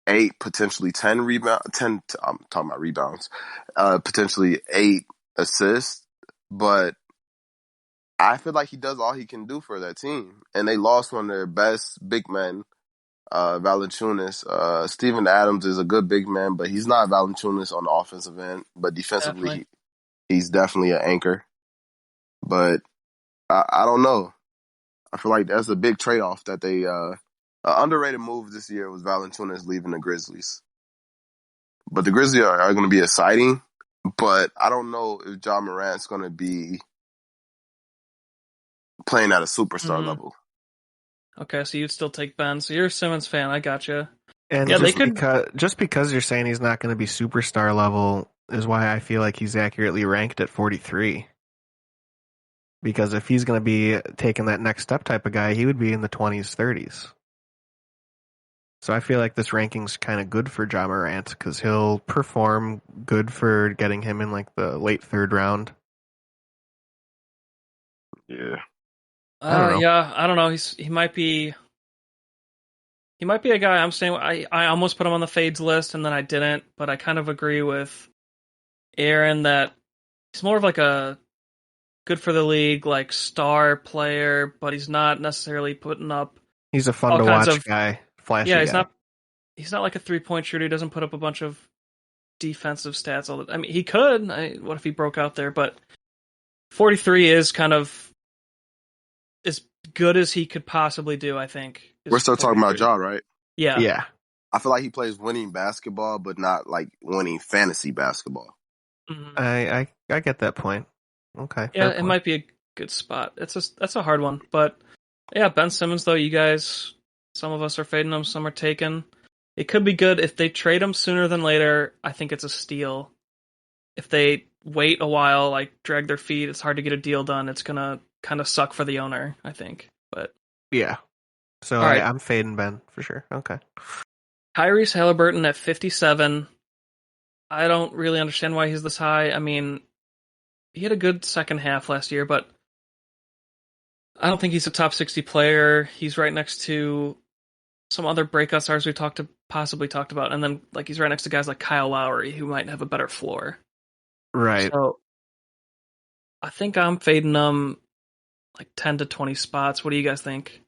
8, potentially 10 rebound. 10. I'm talking about rebounds. Potentially 8 assists, but I feel like he does all he can do for that team, and they lost one of their best big men, Valanciunas. Steven Adams is a good big man, but he's not Valanciunas on the offensive end. But defensively, Definitely. he's definitely an anchor. But I don't know. I feel like that's a big trade off that they. Underrated move this year was Valanciunas leaving the Grizzlies. But the Grizzlies are going to be exciting. But I don't know if John Morant's going to be playing at a superstar Hmm. level. Okay, so you'd still take Ben. So you're a Simmons fan. I gotcha. And Yeah, they could. just because you're saying he's not going to be superstar level is why I feel like he's accurately ranked at 43. Because if he's going to be taking that next step type of guy, he would be in the 20s, 30s. So I feel like this ranking's kind of good for Ja Morant because he'll perform good for getting him in like the late 3rd round. Yeah. I don't know. Yeah, I don't know. He might be a guy. I'm saying I almost put him on the fades list and then I didn't, but I kind of agree with Aaron that he's more of like a good for the league, like star player, but he's not necessarily putting up He's a fun all to kinds watch of. guy, Yeah, flashy guy. he's not like a 3-point shooter. He doesn't put up a bunch of defensive stats all the. I mean, he could. What if he broke out there? But 43 is kind of as good as he could possibly do. I think. We're Is still talking about 43. Ja, right? Yeah. Yeah. I feel like he plays winning basketball, but not like winning fantasy basketball. Mhm. I get that point. Okay, Yeah, fair it point. might be a good spot. That's a hard one, but yeah, Ben Simmons though. You guys, some of us are fading him, some are taking. It could be good if they trade him sooner than later. I think it's a steal. If they wait a while, like drag their feet, it's hard to get a deal done. It's gonna kind of suck for the owner, I think. But Yeah. So all right, I'm fading Ben for sure. Okay. Tyrese Halliburton at 57. I don't really understand why he's this high. I mean, he had a good second half last year, but I don't think he's a top 60 player. He's right next to some other breakout stars we possibly talked about, and then like he's right next to guys like Kyle Lowry who might have a better floor. Right. So I think I'm fading them like 10 to 20 spots. What do you guys think?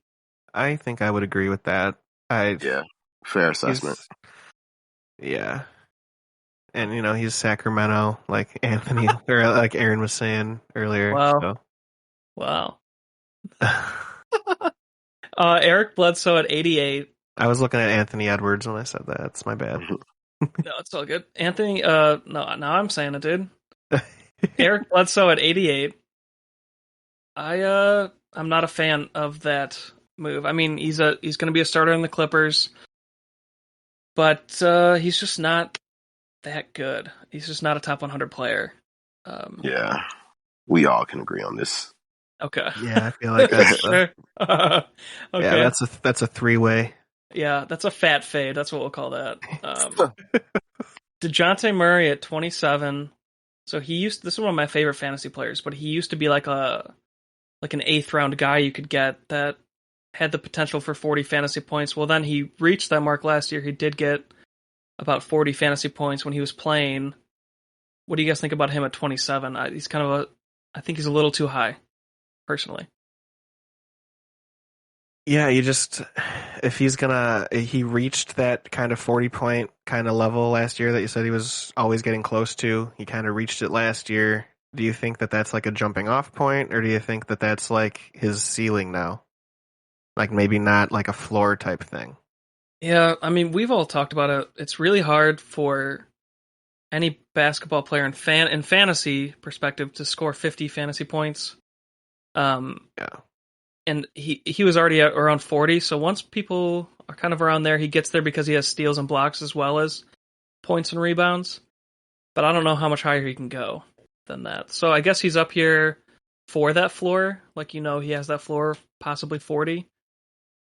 I think I would agree with that. I Yeah, fair assessment. he's yeah. And he's Sacramento, like Anthony or like Aaron was saying earlier. Wow, So wow. Eric Bledsoe at 88. I was looking at Anthony Edwards when I said that. It's my bad. No, it's all good. Anthony, no, now I'm saying it, dude. Eric Bledsoe at 88. I'm not a fan of that move. I mean, he's going to be a starter in the Clippers, but he's just not that good. He's just not a top 100 player. Yeah, we all can agree on this. Okay. Yeah, I feel like that's Sure. Okay. yeah, that's a three-way. Yeah, that's a fat fade. That's what we'll call that. DeJounte Murray at 27. So this is one of my favorite fantasy players, but he used to be like an 8th round guy you could get that had the potential for 40 fantasy points. Well, then he reached that mark last year. He did get about 40 fantasy points when he was playing. What do you guys think about him at 27? I think he's a little too high, personally. Yeah, if he reached that kind of 40-point kind of level last year that you said he was always getting close to. He kind of reached it last year. Do you think that that's like a jumping off point, or do you think that that's like his ceiling now? Like maybe not like a floor type thing. Yeah, I mean, we've all talked about it. It's really hard for any basketball player in fantasy perspective to score 50 fantasy points. Yeah. And he was already at around 40, so once people are kind of around there, he gets there because he has steals and blocks as well as points and rebounds. But I don't know how much higher he can go than that. So I guess he's up here for that floor. Like, he has that floor, possibly 40.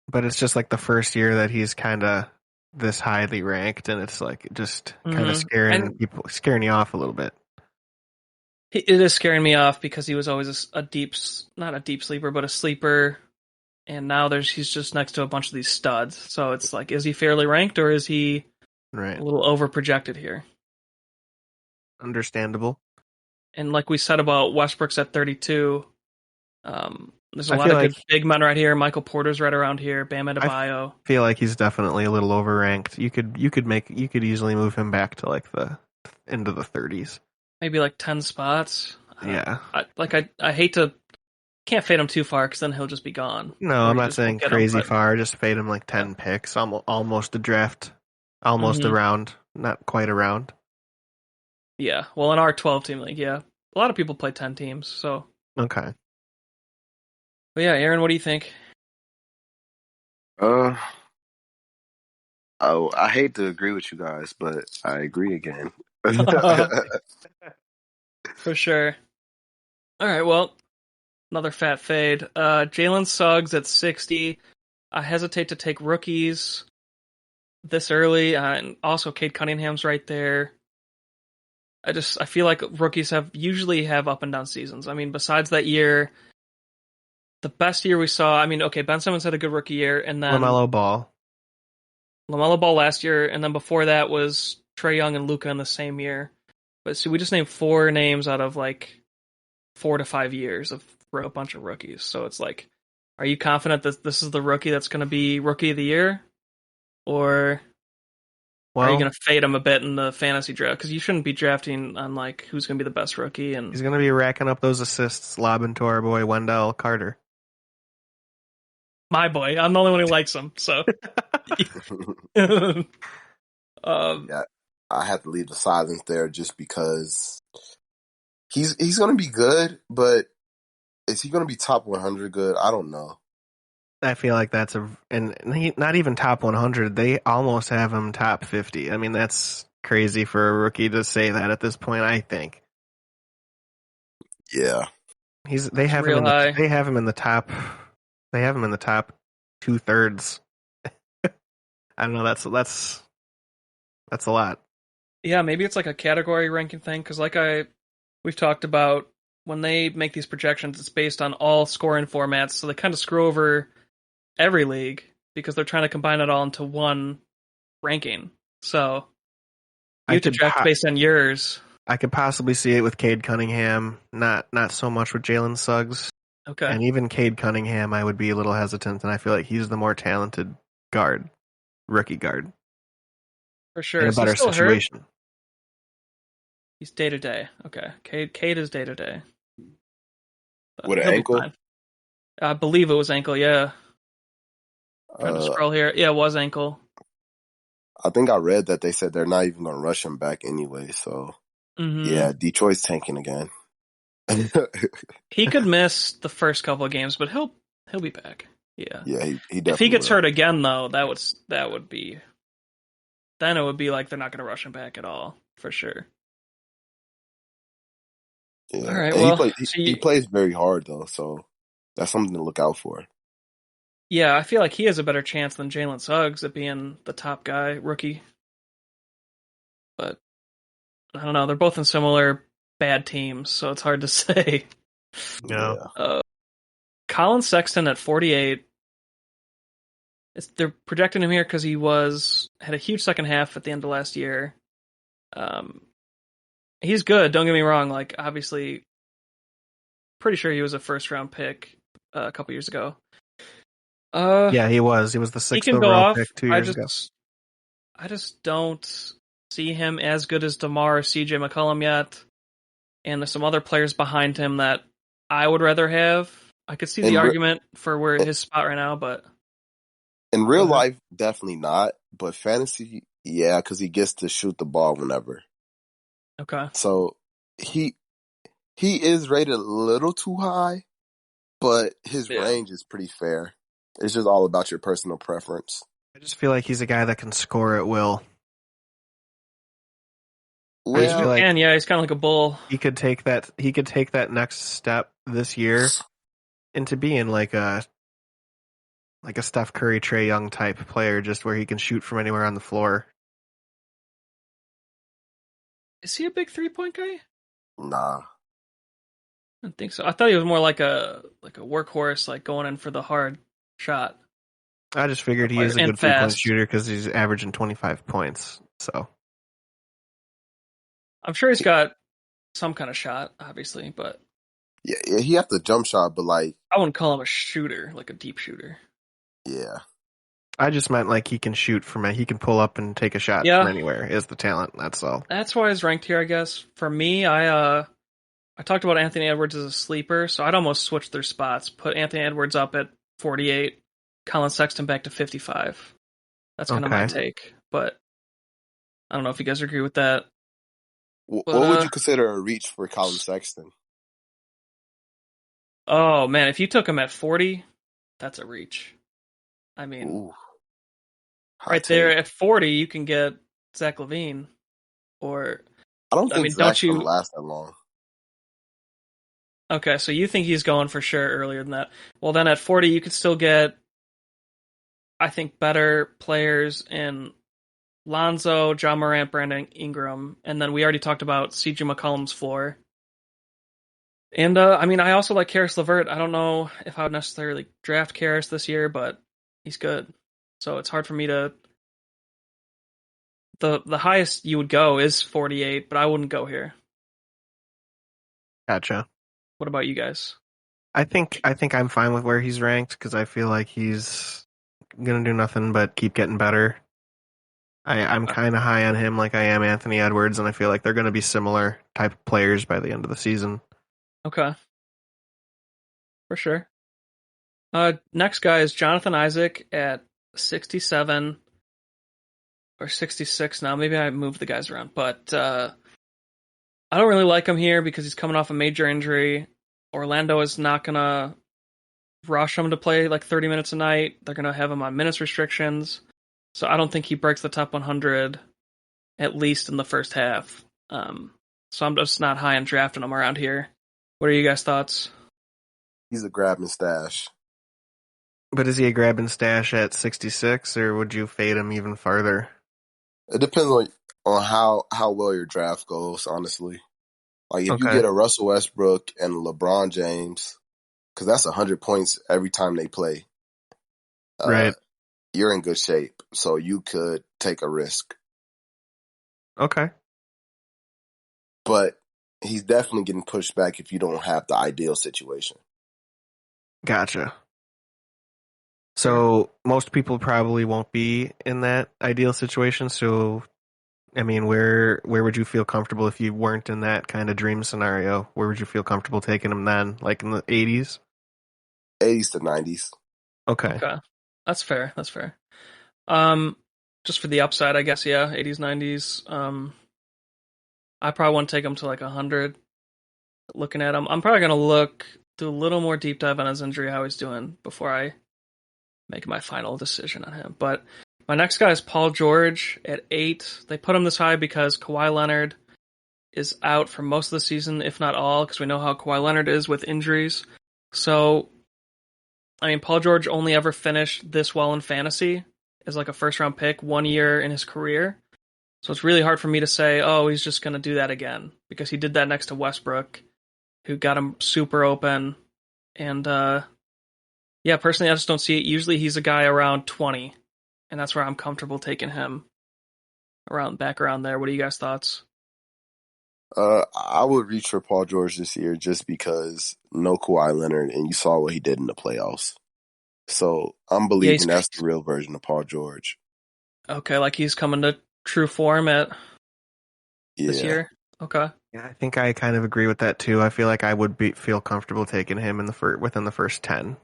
But it's just like the first year that he's kind of this highly ranked, and it's like just kind of And scaring you off a little bit. it is scaring me off because he was always not a deep sleeper, but a sleeper. And now he's just next to a bunch of these studs. So it's like, is he fairly ranked or is he Right. a little over projected here? Understandable. And like we said about Westbrook's at 32, there's a I lot feel of good like big men right here. Michael Porter's right around here. Bam Adebayo. feel like he's definitely a little overranked. You could easily move him back to like the into the 30s. Maybe like 10 spots. Yeah. I hate to can't fade him too far because then he'll just be gone. No, Or I'm you not just won't saying get him, crazy but- far. Just fade him like 10 picks, almost a draft, almost Mhm. around, not quite around. Yeah. Well, in our 12 team league, yeah. A lot of people play 10 teams, so. Okay. But yeah, Aaron, what do you think? Oh, I hate to agree with you guys, but I agree again. For sure. All right, well, another fat fade. Jalen Suggs at 60. I hesitate to take rookies this early, and also Cade Cunningham's right there. I feel like rookies usually have up and down seasons. I mean, besides that year, the best year we saw, I mean, okay, Ben Simmons had a good rookie year, and then LaMelo Ball. LaMelo Ball last year, and then before that was Trae Young and Luka in the same year. But see, we just named 4 names out of like 4 to 5 years of a bunch of rookies. So it's like, are you confident that this is the rookie that's going to be rookie of the year? Or Or are you Well, going to fade him a bit in the fantasy draft? Because you shouldn't be drafting on like who's going to be the best rookie. And he's going to be racking up those assists, lobbing to our boy Wendell Carter. my boy, I'm the only one who likes him. So, um, Yeah, I have to leave the silence there just because he's going to be good, but is he going to be top 100 good? I don't know. I feel like that's and he not even top 100. They almost have him top 50. I mean, that's crazy for a rookie to say that at this point. I think Yeah, they it's have him real in the high. they have him in the top. They have him in the top 2/3. I don't know. That's a lot. Yeah, maybe it's like a category ranking thing. Because we've talked about when they make these projections, it's based on all scoring formats, so they kind of screw over every league because they're trying to combine it all into one ranking. So you I have to could draft based on yours. I could possibly see it with Cade Cunningham. Not so much with Jalen Suggs. Okay, And even Cade Cunningham, I would be a little hesitant, and I feel like he's the more talented guard, rookie guard, for sure. in a Is he better still hurt? situation. He's day to day. Okay, Cade is day to day. with an He'll be ankle. fine. I believe it was ankle. Yeah, trying to Uh, scroll here. Yeah, it was ankle. I think I read that they said they're not even going to rush him back anyway. So Hmm. yeah, Detroit's tanking again. He could miss the first couple of games, but he'll be back. Yeah. Yeah, he If he definitely gets will. hurt again, though, that would be then it would be like they're not going to rush him back at all for sure. All Yeah, right. and he Well, plays so he plays very hard though, so that's something to look out for. yeah, I feel like he has a better chance than Jalen Suggs at being the top guy rookie. But I don't know. They're both in similar bad teams, so it's hard to say. Yeah. Yeah, Colin Sexton at 48. They're projecting him here because he had a huge second half at the end of last year. Um, he's good. Don't get me wrong. Like obviously, pretty sure he was a first round pick a couple years ago. Uh, Yeah, he was. He was the he sixth can go overall off. pick 2 years ago. I just don't see him as good as DeMar or CJ McCollum yet, and there's some other players behind him that I would rather have. I could see the in re- argument for where his spot right now, but in go real ahead. life, definitely not. But fantasy, yeah, because he gets to shoot the ball whenever. Okay. So he he is rated a little too high, but his Yeah. range is pretty fair. It's just all about your personal preference. I just feel like he's a guy that can score at will. I just He feel Well, like can, yeah, he's kind of like a bull. he could take that next step this year into being like a Steph Curry, Trey Young type player, just where he can shoot from anywhere on the floor. Is he a big 3-point guy? I nah. don't think so. I thought he was more like a workhorse, like going in for the hard shot I just figured he is a and good 3-point fast. shooter because he's averaging 25 points. So I'm sure he's got some kind of shot, obviously, but Yeah, he have the jump shot, but like, I wouldn't call him a shooter, like a deep shooter. yeah, I just meant like he can shoot from he can pull up and take a shot from Yeah, anywhere is the talent. That's all. that's why he's ranked here, I guess. For me, I talked about Anthony Edwards as a sleeper, so I'd almost switch their spots. Put Anthony Edwards up at 48, Colin Sexton back to 55. That's kind of my Okay. take, but I don't know if you guys agree with that. But What would you consider a reach for Colin Sexton? oh man, if you took him at 40, that's a reach. I mean, Ooh, hot right there take. at 40, you can get Zach LaVine, or I don't I think mean, don't Zach's gonna you? last that long. Okay, so you think he's going for sure earlier than that. Well, then at 40, you could still get, I think, better players in Lonzo, John Morant, Brandon Ingram, and then we already talked about CJ McCollum's floor. And I mean, I also like Karis LeVert. I don't know if I would necessarily draft Karis this year, but he's good. So it's hard for me to. The highest you would go is 48, but I wouldn't go here. Gotcha. What about you guys? I think I'm fine with where he's ranked because I feel like he's gonna do nothing but keep getting better. I'm kind of high on him like I am Anthony Edwards, and I feel like they're going to be similar type of players by the end of the season. Okay, for sure. Next guy is Jonathan Isaac at 67 or 66 now. Maybe I moved the guys around, but I don't really like him here because he's coming off a major injury. Orlando is not gonna rush him to play like 30 minutes a night. They're gonna have him on minutes restrictions, so I don't think he breaks the top 100 at least in the first half. So I'm just not high on drafting him around here. What are you guys' thoughts? He's a grab and stash. But is he a grab and stash at 66, or would you fade him even farther? It depends on how well your draft goes, honestly. Like if you Okay, get a Russell Westbrook and LeBron James, because that's 100 points every time they play, uh, right. you're in good shape. So you could take a risk, Okay, but he's definitely getting pushed back if you don't have the ideal situation. gotcha. Fair. So most people probably won't be in that ideal situation. So I mean, where would you feel comfortable if you weren't in that kind of dream scenario? Where would you feel comfortable taking him then? Like in the 80s? 80s to 90s. Okay, Okay, that's fair. That's fair. Um, just for the upside, I guess. Yeah, 80s, 90s. I probably want to take him to like 100. Looking at him, I'm probably gonna do a little more deep dive on his injury, how he's doing before I make my final decision on him. But my next guy is Paul George at 8. They put him this high because Kawhi Leonard is out for most of the season, if not all, because we know how Kawhi Leonard is with injuries. So, I mean, Paul George only ever finished this well in fantasy as like a first round pick 1 year in his career. So it's really hard for me to say, oh, he's just going to do that again because he did that next to Westbrook, who got him super open. And yeah, personally, I just don't see it. Usually he's a guy around 20, and that's where I'm comfortable taking him back around there. What are you guys' thoughts? I would reach for Paul George this year just because no Kawhi Leonard, and you saw what he did in the playoffs. So I'm Yeah, believing that's the real version of Paul George. okay, like he's coming to true form at this Yeah. year. Okay. yeah, I think I kind of agree with that too. I feel like I would feel comfortable taking him in the within the first 10.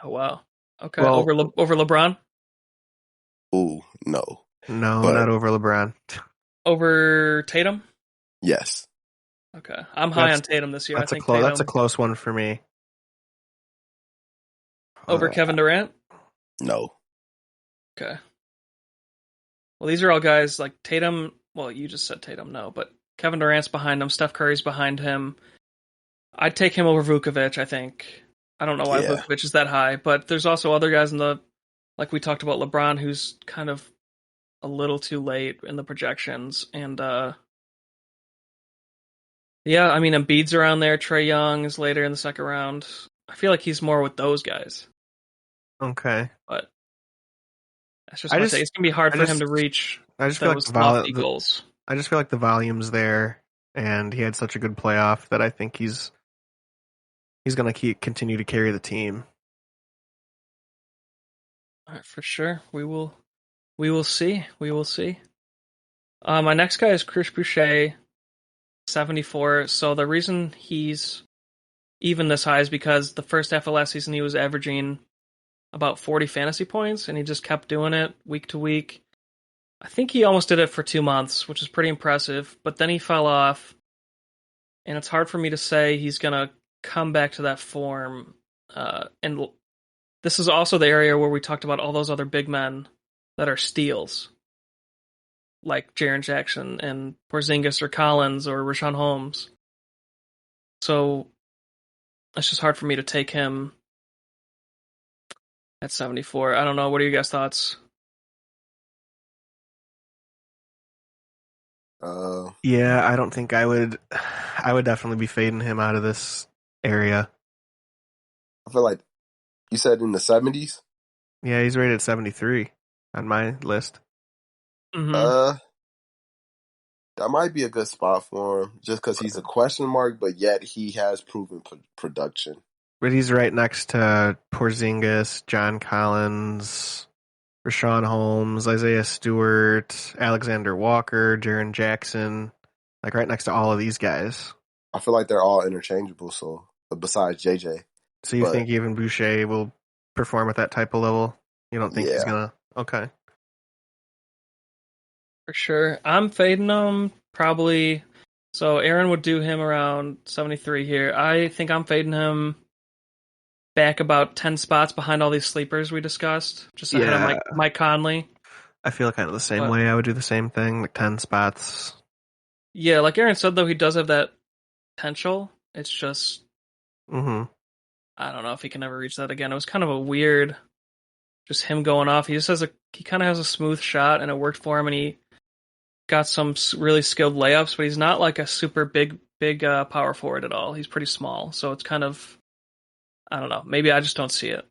Oh wow. Okay. Well, Over LeBron? Ooh, no. no, But not over LeBron. Over Tatum? yes. Okay. I'm high That's on Tatum this year. I think that's a Tatum close one for me. over Uh, Kevin Durant? No. Okay. Well, these are all guys like Tatum. Well, you just said Tatum, no, but Kevin Durant's behind him. Steph Curry's behind him. I'd take him over Vukovic, I think. I don't know why Yeah. Vukovic is that high, but there's also other guys in the, like we talked about LeBron, who's kind of a little too late in the projections. And yeah, I mean, Embiid's around there. Trae Young is later in the second round. I feel like he's more with those guys, okay. but that's just I my take. just It's gonna be hard I for him to just reach I just feel like those lofty goals. I just feel like the volume's there, and he had such a good playoff that I think he's gonna continue to carry the team. All right, for sure. We will see. We will see. My next guy is Chris Boucher, 74. So the reason he's even this high is because the first half of last season he was averaging about 40 fantasy points, and he just kept doing it week to week. I think he almost did it for 2 months, which is pretty impressive, but then he fell off, and it's hard for me to say he's going to come back to that form. And this is also the area where we talked about all those other big men that are steals, like Jaren Jackson and Porzingis or Collins or Rashawn Holmes. So it's just hard for me to take him at 74. I don't know. What are you guys' thoughts? Uh, Yeah, I don't think I would. I would definitely be fading him out of this area. I feel like you said in the 70s. Yeah, he's rated 73 on my list. Mm-hmm. Uh, that might be a good spot for him just because he's a question mark, but yet he has proven production. But he's right next to Porzingis, John Collins. Rashawn Holmes, Isaiah Stewart, Alexander Walker, Jaron Jackson, like right next to all of these guys. I feel like they're all interchangeable. So besides JJ, So you but think even Boucher will perform at that type of level? You don't think he's yeah, gonna? Okay. For sure. I'm fading him probably. So Aaron would do him around 73 here. I think I'm fading him back about 10 spots behind all these sleepers we discussed, just ahead of Yeah, Mike Conley. I feel kind of the same But way. I would do the same thing, like 10 spots. yeah, like Aaron said, though, he does have that potential. It's just, Mm-hmm. I don't know if he can ever reach that again. It was kind of a weird, just him going off. He kind of has a smooth shot, and it worked for him, and he got some really skilled layups, but he's not like a super big power forward at all. He's pretty small, so it's kind of, I don't know. Maybe I just don't see it.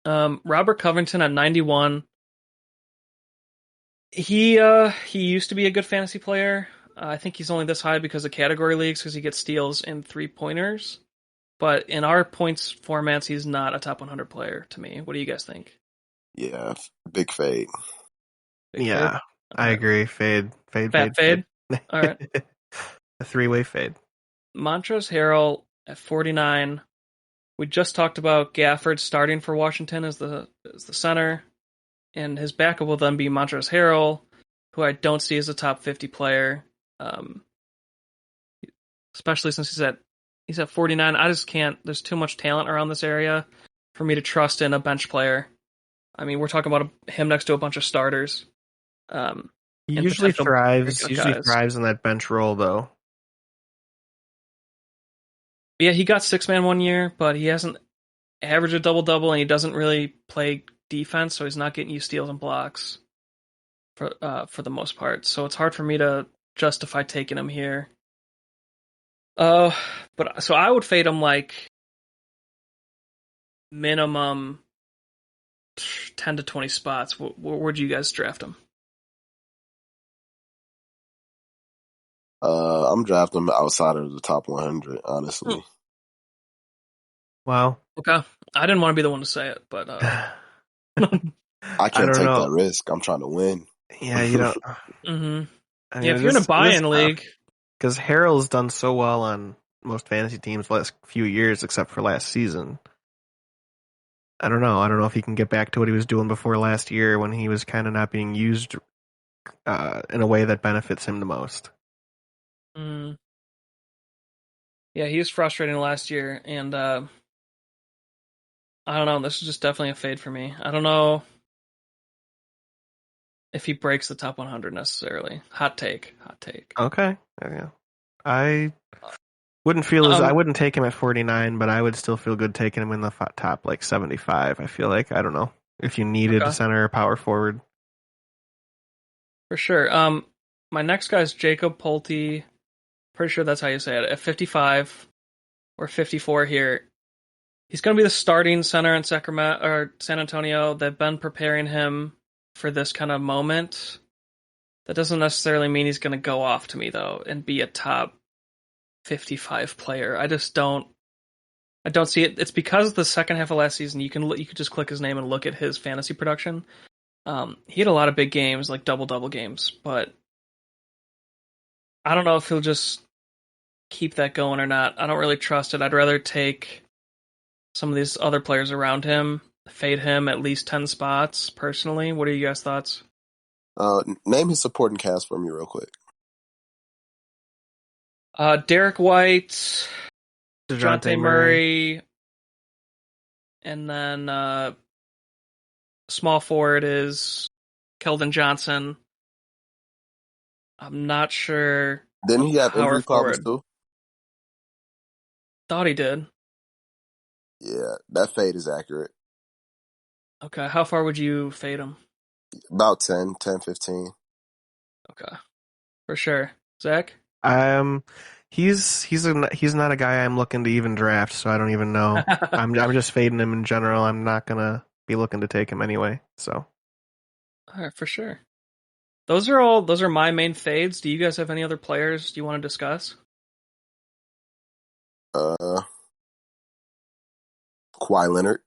Robert Covington at 91. He used to be a good fantasy player. I think he's only this high because of category leagues because he gets steals and 3-pointers. But in our points formats, he's not a top 100 player to me. What do you guys think? yeah, big fade. Big fade. Yeah, All I right. agree. Fade, fade, Fat fade, fade. fade. All right. A three-way fade. Montrezl Harrell at 49. We just talked about Gafford starting for Washington as the center, and his backup will then be Montrezl Harrell, who I don't see as a top 50 player, um, especially since he's at 49. I just can't. There's too much talent around this area for me to trust in a bench player. I mean, we're talking about him next to a bunch of starters, He and usually potential thrives. breakout Usually guys. thrives in that bench role, though. Yeah, he got 6-man one year, but he hasn't averaged a double double, and he doesn't really play defense, so he's not getting you steals and blocks for the most part. So it's hard for me to justify taking him here. Uh, but so I would fade him like minimum 10 to 20 spots. Where'd you guys draft him? I'm drafting him outside of the top 100. Hmm. Honestly, Wow. Okay, I didn't want to be the one to say it, but I I can't don't take know. that risk. I'm trying to win. Yeah, you don't. hmm I yeah, mean, if you're in a it is buy-in tough league, because Harrell's done so well on most fantasy teams the last few years, except for last season. I don't know. I don't know if he can get back to what he was doing before last year when he was kind of not being used in a way that benefits him the most. mm, yeah, he was frustrating last year, and I don't know. This is just definitely a fade for me. I don't know if he breaks the top 100 necessarily. Hot take. Hot take. Okay. Yeah. I I Um. wouldn't take him at 49, but I would still feel good taking him in the top like 75. I feel like I don't know if you needed a Okay. center or power forward. For sure. My next guy is Jacob Pulte. Pretty sure that's how you say it. At 55 or 54 here, he's going to be the starting center in Sacramento or San Antonio. They've been preparing him for this kind of moment. That doesn't necessarily mean he's going to go off to me though and be a top 55 player. I just don't. I don't see it. It's because the second half of last season, you could just click his name and look at his fantasy production. He had a lot of big games, like double games, but I don't know if he'll just keep that going or not. I don't really trust it. I'd rather take some of these other players around him, fade him at least 10 spots personally. What are you guys' thoughts? Name his supporting cast for me real quick. Derek White, DeJounte Jonte Murray. Murray, and then small forward is Keldon Johnson. I'm not sure Didn't what he have power injury problems forward. too? Thought he did. Yeah, that fade is accurate. Okay, how far would you fade him? About 10, 15. Okay, for sure. Zach? Um, he's not a guy I'm looking to even draft, so I don't even know. All I'm just fading him in general. I'm not gonna be looking to take him anyway. So right, for sure. Those are my main fades. Do you guys have any other players you want to discuss? Uh, Kawhi Leonard,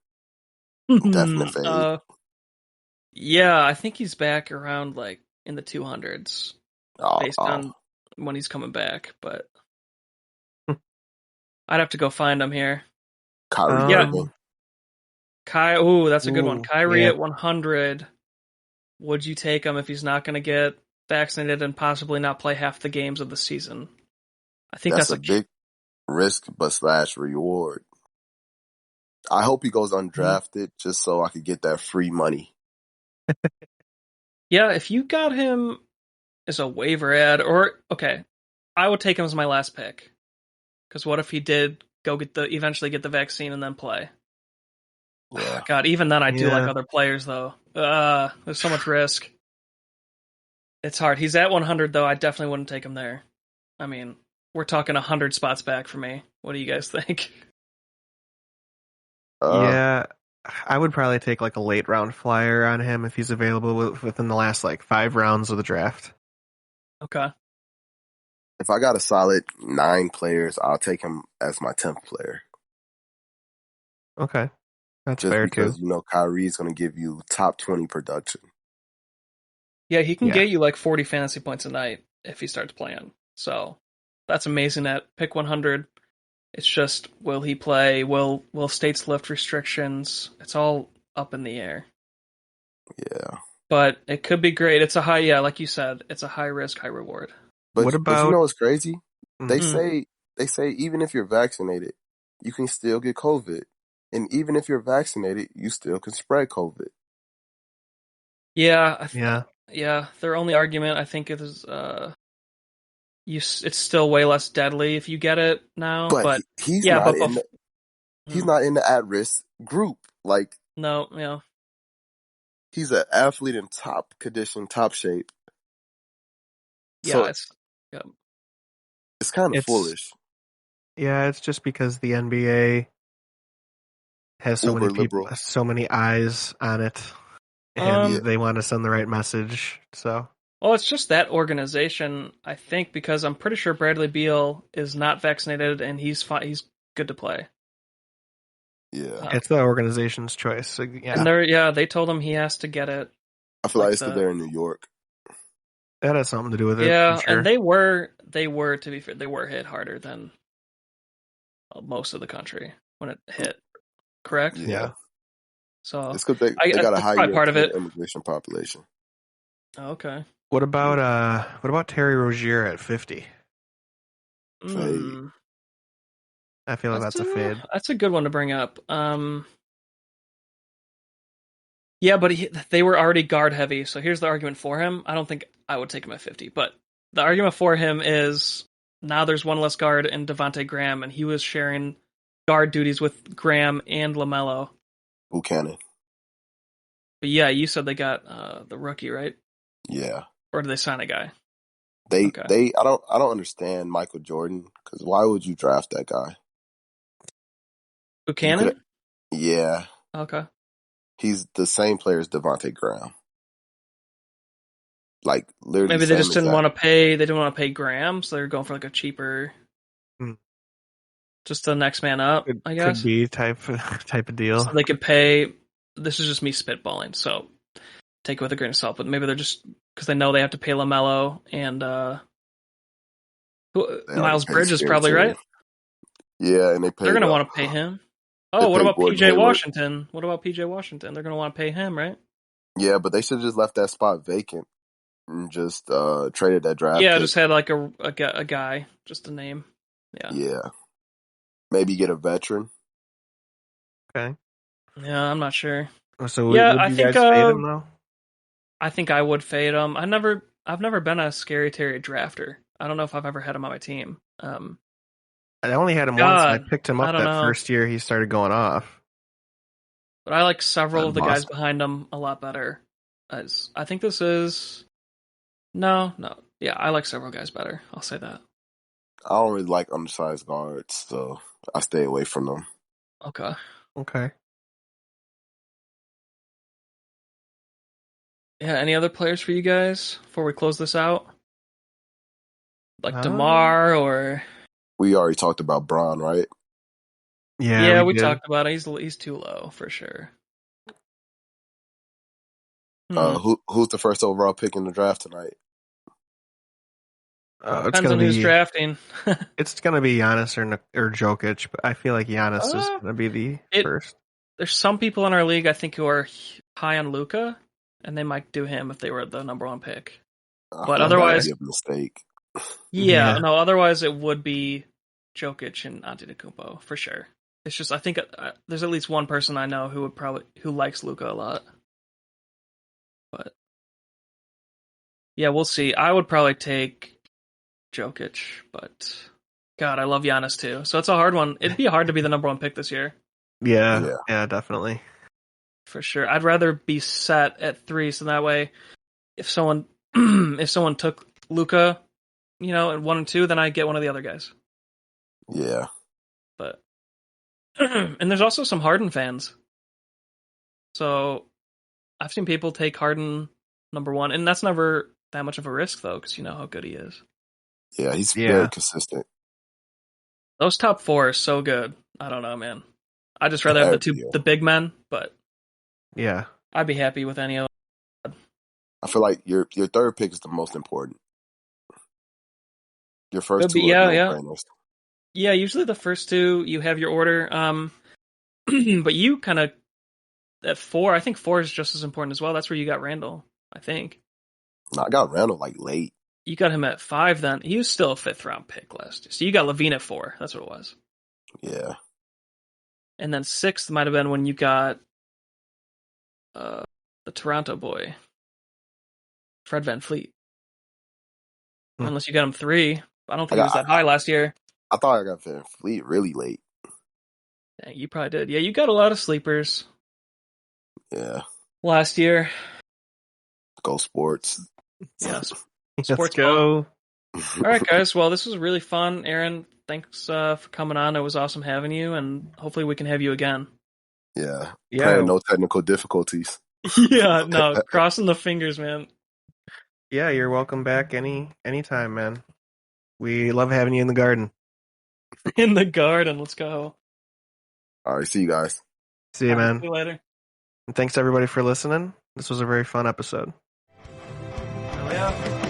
definite fade. uh Yeah, I think he's back around like in the 200s based Oh, on when he's coming back, but I'd have to go find him here. Kyrie Yeah, Irving. Um, ooh, that's a good one. ooh, Kyrie yeah, at 100. Would you take him if he's not going to get vaccinated and possibly not play half the games of the season? I think That's that's a big risk, but slash reward. I hope he goes undrafted just so I could get that free money. yeah, if you got him as a waiver ad, or okay, I would take him as my last pick. Because what if he did go eventually get the vaccine and then play? Yeah. God, even then I do like yeah, other players though. There's so much risk. It's hard. He's at 100 though. I definitely wouldn't take him there. I mean, we're talking 100 spots back for me. What do you guys think? Uh, yeah. I would probably take like a late round flyer on him if he's available within the last like 5 rounds of the draft. Okay. if I got a solid 9 players, I'll take him as my 10th player. Okay, that's Just fair too. because, Kyrie's going to give you top 20 production. Yeah, he can Yeah, get you like 40 fantasy points a night if he starts playing. So that's amazing at pick 100. It's just, will he play? Will states lift restrictions? It's all up in the air. Yeah. But it could be great. It's a high, yeah, like you said, it's a high risk, high reward. But what but you about know what's crazy? mm, They Mm. say they say even if you're vaccinated, you can still get COVID. And even if you're vaccinated, you still can spread COVID. Yeah, yeah, yeah. Their only argument, I think, is it's still way less deadly if you get it now. But But he's yeah, not but in the he's hmm, not in the at-risk group. Like no, yeah, he's an athlete in top condition, top shape. yeah, So yeah. it's kind of it's foolish. it's just because the NBA has so many Uber people, liberal. so many eyes on it, Yeah. and Um, they want to send the right message. So well, it's just that organization, I think, because I'm pretty sure Bradley Beal is not vaccinated and he's fine. He's good to play. Yeah. it's the organization's choice. So, And yeah, they told him he has to get it. I feel like Like it's because they're in New York. that has something to do with it, I'm yeah, and sure. they were to be fair, they were hit harder than most of the country when it hit. Correct. Yeah. Yeah. So It's because they got a that's high probably part of European it. immigration population. Okay. What about Terry Rozier at 50? Fade. Hmm. I feel like that's a fade. That's a good one to bring up. Yeah, but they were already guard heavy. So here's the argument for him. I don't think I would take him at 50, but the argument for him is now there's one less guard in Devonte Graham, and he was sharing guard duties with Graham and LaMelo. Buchanan. But yeah, you said they got the rookie, right? Yeah. Or did they sign a guy? They Okay. they I don't understand Michael Jordan because why would you draft that guy? You could Buchanan? yeah. Okay. He's the same player as Devontae Graham. Like literally Maybe they same just didn't exact. want to pay. They didn't want to pay Graham, so they're going for like a cheaper, Hmm. just the next man up, I Could guess. be type type of So deal. they could pay. This is just me spitballing, so take it with a grain of salt. But maybe they're just because they know they have to pay Lamelo and They already Miles paid Bridges Scary probably Terry. right. Yeah, and they They're paid gonna want to pay him. they Oh, what paid about Gordon PJ Hayward. Washington? What about PJ Washington? They're gonna want to pay him, right? Yeah, but they should have just left that spot vacant and just traded that draft Yeah, pick. just had like a guy, just a name. Yeah, Yeah. Maybe get a veteran. Okay. yeah, I'm not sure. So Yeah, would you guys fade him though? I think I would fade him. I've never been a Scary Terry drafter. I don't know if I've ever had him on my team. I only had him once, and I God, picked him I up don't that know, first year he started going off but I like several of on the guys Boston. behind him a lot better. As I think this is no, yeah, I like several guys better. I'll say that. I don't really like undersized guards, so I stay away from them. Okay. Okay. Yeah. Any other players for you guys before we close this out? Like Um. Demar or We already talked about Braun, right? Yeah, yeah, we we did. talked about it. He's too low for sure. Who's the first overall pick in the draft tonight? It's Depends gonna on who's be drafting. it's gonna be Giannis or Jokic, but I feel like Giannis is Uh, gonna be the it first. There's some people in our league I think who are high on Luca, and they might do him if they were the number one pick. I But feel like that'd otherwise, be a mistake. yeah, Yeah. no. Otherwise, it would be Jokic and Antetokounmpo for sure. It's just I think there's at least one person I know who likes Luca a lot. But yeah, we'll see. I would probably take Jokic, but God, I love Giannis too. So it's a hard one. It'd be hard to be the number one pick this year Yeah, Yeah. yeah, definitely. for sure. I'd rather be set at 3, so that way, if someone if someone took Luca, at 1 and 2, then I get one of the other guys. Yeah. But and there's also some Harden fans. So I've seen people take Harden number 1, and that's never that much of a risk though, because you know how good he is. Yeah, he's very Yeah. consistent. Those top 4 are so good. I don't know, man. I'd just rather have Yeah. the big men, but Yeah. I'd be happy with any of them. I feel like your third pick is the most important. Your first Could be, two are yeah, no yeah. brainers. Yeah, usually the first 2 you have your order. But you kind of at 4, I think 4 is just as important as well. That's where you got Randall, I think. No, I got Randall like late. You got him at 5 then. He was still a 5th round pick last year. So you got Levine at 4. That's what it was. Yeah. And then 6th might have been when you got the Toronto boy, Fred VanVleet. Hmm. Unless you got him 3. I don't think he was that high last year. I thought I got Van Fleet really late. Dang, you probably did. Yeah, you got a lot of sleepers Yeah. last year. Go sports. Yes. Let's Sports ball. go. All right, guys. Well, this was really fun. Aaron, thanks for coming on. It was awesome having you, and hopefully we can have you again. Yeah. Yeah. Praying no technical difficulties. Yeah, no, crossing the fingers, man. Yeah, you're welcome back anytime, man. We love having you in the garden. In the garden. Let's go. All right, see you guys. See you, All right, man. see you later. And thanks everybody for listening. This was a very fun episode. Oh, yeah.